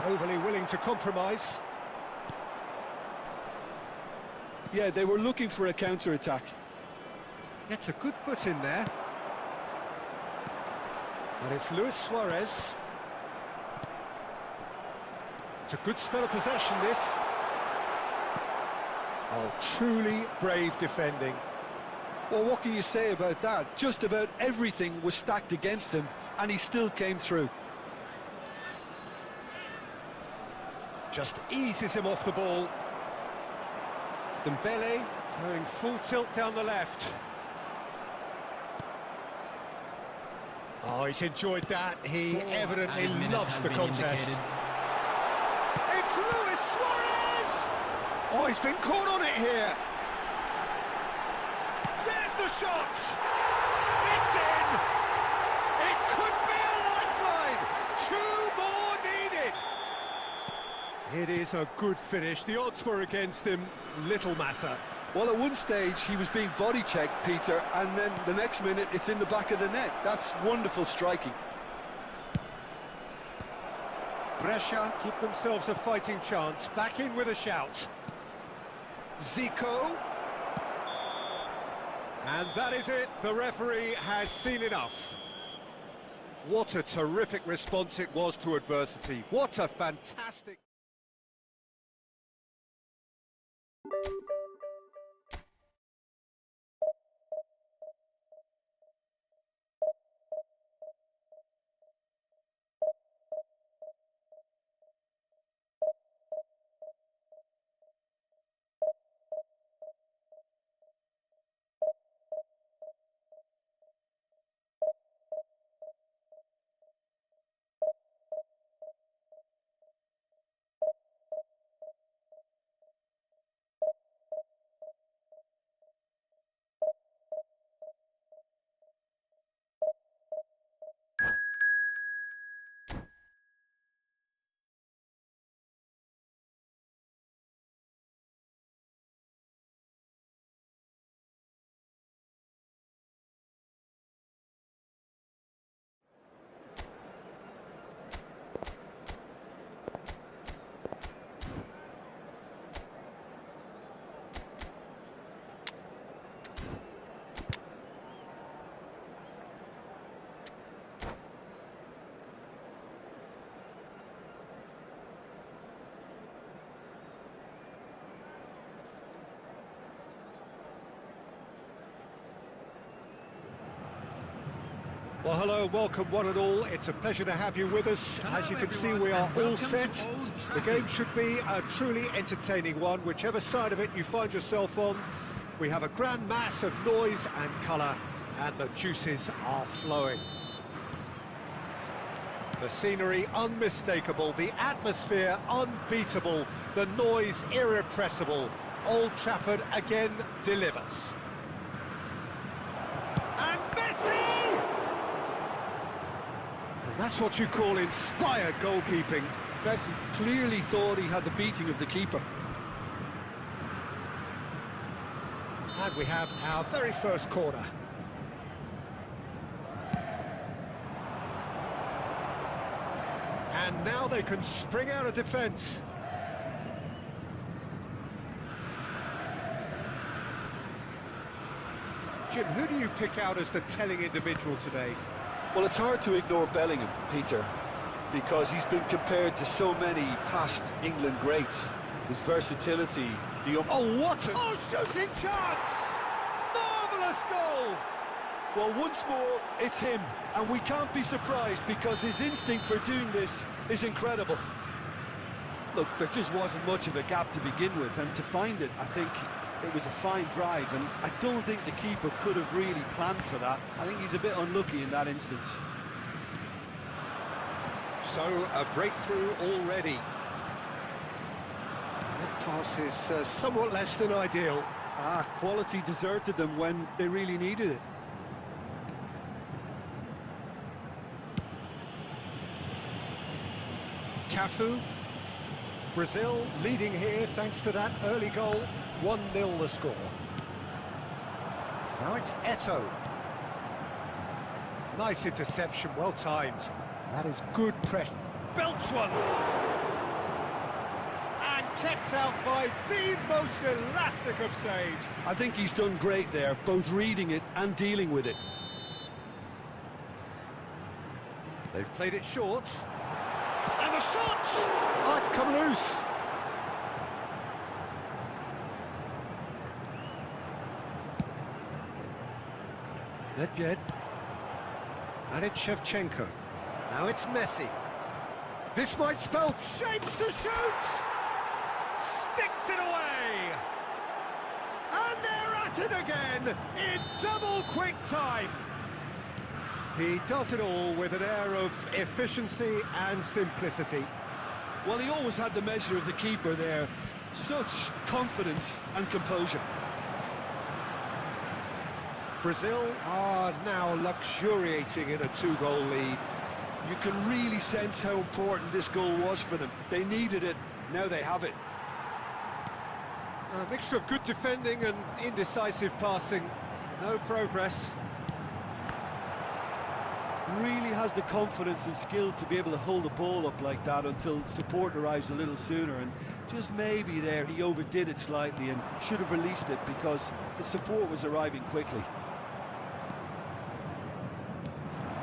overly willing to compromise. Yeah, they were looking for a counter-attack. Gets a good foot in there. And it's Luis Suarez. It's a good spell of possession, this. Oh, truly brave defending. Well, what can you say about that? Just about everything was stacked against him, and he still came through. Just eases him off the ball. Dembele going full tilt down the left. Oh, he's enjoyed that. He evidently loves the contest. It's Luis Suarez! Oh, he's been caught on it here. There's the shot! It's in! It could be a lifeline! 2 more needed! It is a good finish. The odds were against him. Little matter. Well, at one stage, he was being body-checked, Peter, and then the next minute, it's in the back of the net. That's wonderful striking. Brescia give themselves a fighting chance. Back in with a shout. Zico. And that is it. The referee has seen enough. What a terrific response it was to adversity. What a fantastic... Well, hello, welcome one and all. It's a pleasure to have you with us. As you can see, we are all set. The game should be a truly entertaining one, whichever side of it you find yourself on. We have a grand mass of noise and colour, and the juices are flowing. The scenery unmistakable, the atmosphere unbeatable, the noise irrepressible. Old Trafford again delivers. And Messi! That's what you call inspired goalkeeping. Messi clearly thought he had the beating of the keeper. And we have our very first corner. And now they can spring out of defence. Jim, who do you pick out as the telling individual today? Well, it's hard to ignore Bellingham, Peter, because he's been compared to so many past England greats. His versatility, Oh, what a... Oh, shooting chance! Marvellous goal! Well, once more, it's him, and we can't be surprised because his instinct for doing this is incredible. Look, there just wasn't much of a gap to begin with, and to find it, I think it was a fine drive, and I don't think the keeper could have really planned for that. I think he's a bit unlucky in that instance. So, a breakthrough already. That pass is somewhat less than ideal. Quality deserted them when they really needed it. Cafu. Brazil leading here thanks to that early goal. 1-0 the score. Now it's Eto'o. Nice interception, well timed. That is good pressure. Belts one! And kept out by the most elastic of saves. I think he's done great there, both reading it and dealing with it. They've played it short. And the shot! Oh, it's come loose. Nedved. And it's Shevchenko. Now it's Messi. This might spell shapes to shoot! Sticks it away! At it again in double quick time. He does it all with an air of efficiency and simplicity. Well, he always had the measure of the keeper there. Such confidence and composure. Brazil are now luxuriating in a 2-goal lead. You can really sense how important this goal was for them. They needed it, now they have it. A mixture of good defending and indecisive passing. No progress. Really has the confidence and skill to be able to hold the ball up like that until support arrives a little sooner, and just maybe there he overdid it slightly and should have released it because the support was arriving quickly.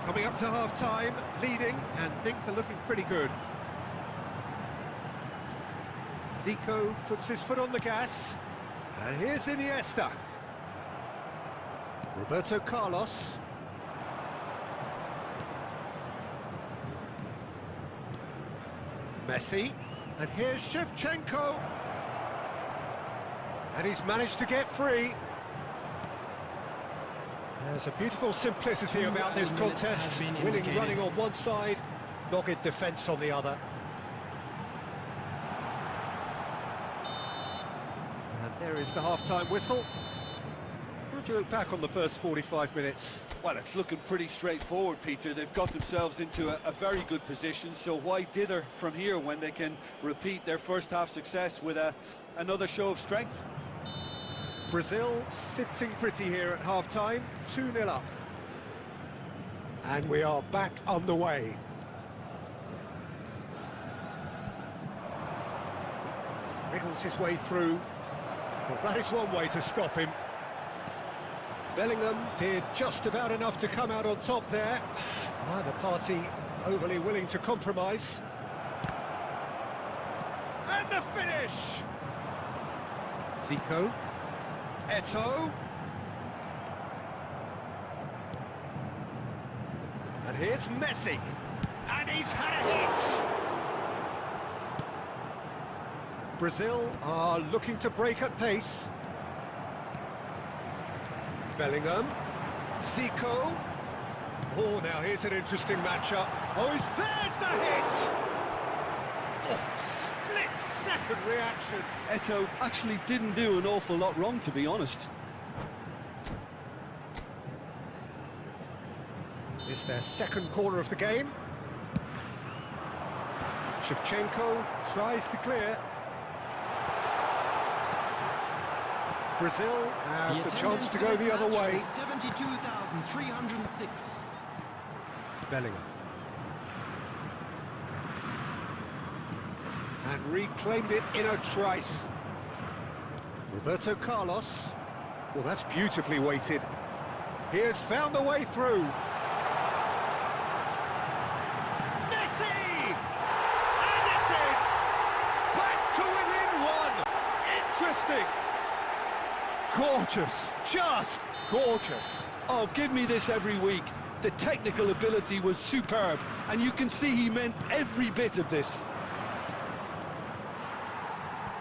Coming up to half-time, leading, and things are looking pretty good. Zico puts his foot on the gas, and here's Iniesta. Roberto Carlos. Messi, and here's Shevchenko. And he's managed to get free. There's a beautiful simplicity about this contest. Willing running on one side, dogged defence on the other. And there is the half-time whistle. How do you look back on the first 45 minutes? Well, it's looking pretty straightforward, Peter. They've got themselves into a very good position, so why dither from here when they can repeat their first-half success with another show of strength? Brazil sitting pretty here at half-time, 2-0 up. And we are back underway. Wriggles his way through. Well, that is one way to stop him. Bellingham did just about enough to come out on top there. Neither party overly willing to compromise. And the finish! Zico. Eto'o. And here's Messi. And he's had a hit! Brazil are looking to break at pace. Bellingham. Zico. Oh, now here's an interesting matchup. Oh, there's the hit! Oh, split-second reaction. Eto'o actually didn't do an awful lot wrong, to be honest. It's their second corner of the game. Shevchenko tries to clear. Brazil has the chance to go the other way. 72,306. Bellingham. And reclaimed it in a trice. Roberto Carlos. Well, that's beautifully weighted. He has found the way through. Messi! And it's in! Back to within one! Interesting! Gorgeous, just gorgeous. Oh, give me this every week. The technical ability was superb, and you can see he meant every bit of this.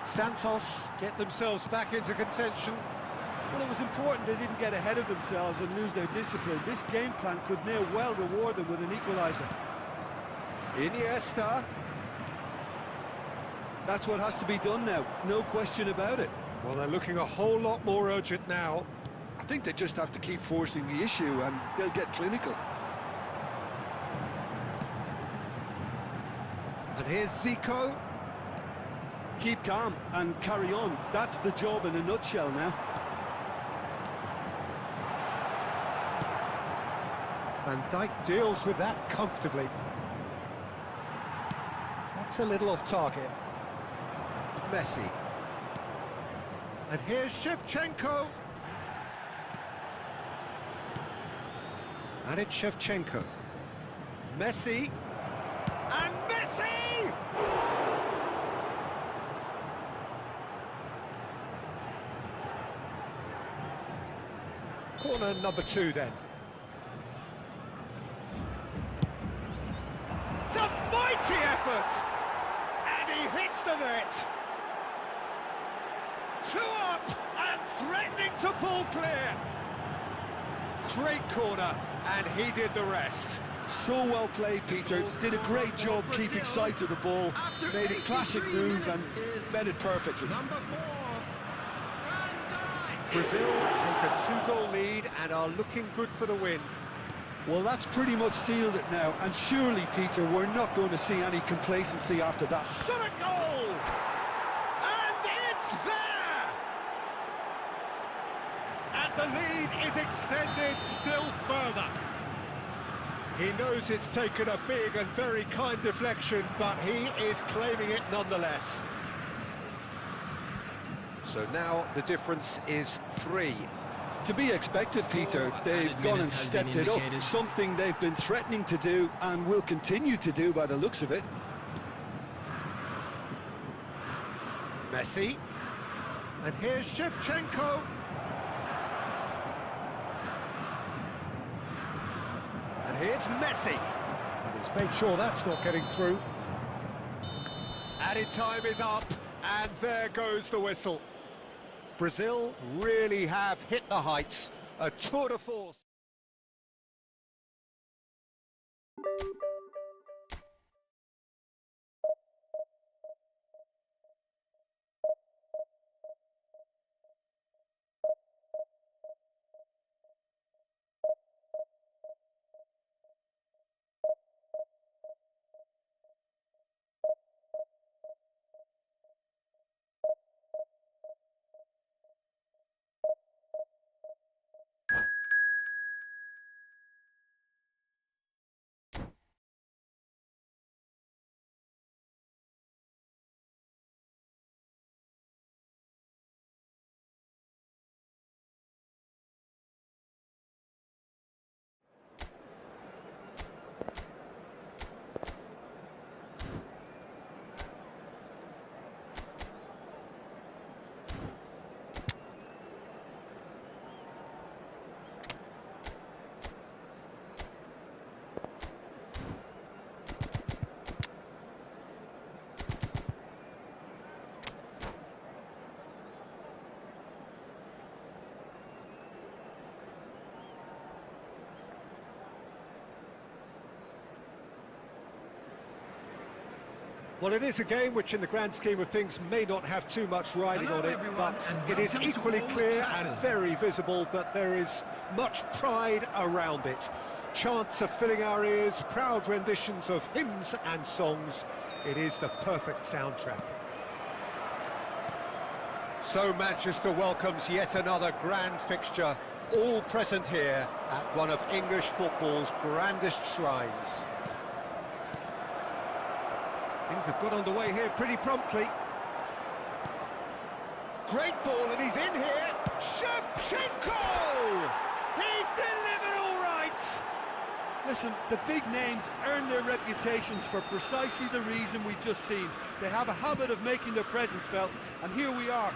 Santos get themselves back into contention. Well, it was important they didn't get ahead of themselves and lose their discipline. This game plan could now well reward them with an equaliser. Iniesta. That's what has to be done now, no question about it. Well, they're looking a whole lot more urgent now. I think they just have to keep forcing the issue and they'll get clinical. And here's Zico. Keep calm and carry on. That's the job in a nutshell now. Van Dijk deals with that comfortably. That's a little off target. Messi. And here's Shevchenko. And it's Shevchenko. Messi. And Messi! Corner number 2 then. It's a mighty effort! And he hits the net! 2 up and threatening to pull clear. Great corner, and he did the rest. So well played, Peter. Did a great job keeping sight of the ball. Made a classic move and met it perfectly. Number 4, Van Dijk. Brazil take a 2-goal lead and are looking good for the win. Well, that's pretty much sealed it now. And surely, Peter, we're not going to see any complacency after that. Shot a goal! And it's there! And the lead is extended still further. He knows it's taken a big and very kind deflection, but he is claiming it nonetheless. So now the difference is 3. To be expected, Peter. They've gone and stepped it up. Something they've been threatening to do and will continue to do by the looks of it. Messi. And here's Shevchenko. And here's Messi. And he's made sure that's not getting through. Added time is up, and there goes the whistle. Brazil really have hit the heights. A tour de force. Well, it is a game which, in the grand scheme of things, may not have too much riding on it, but it is equally clear and very visible that there is much pride around it. Chants are filling our ears, proud renditions of hymns and songs. It is the perfect soundtrack. So Manchester welcomes yet another grand fixture, all present here at one of English football's grandest shrines. Things have got underway here pretty promptly. Great ball, and he's in here. Shevchenko! He's delivered all right! Listen, the big names earn their reputations for precisely the reason we've just seen. They have a habit of making their presence felt, and here we are.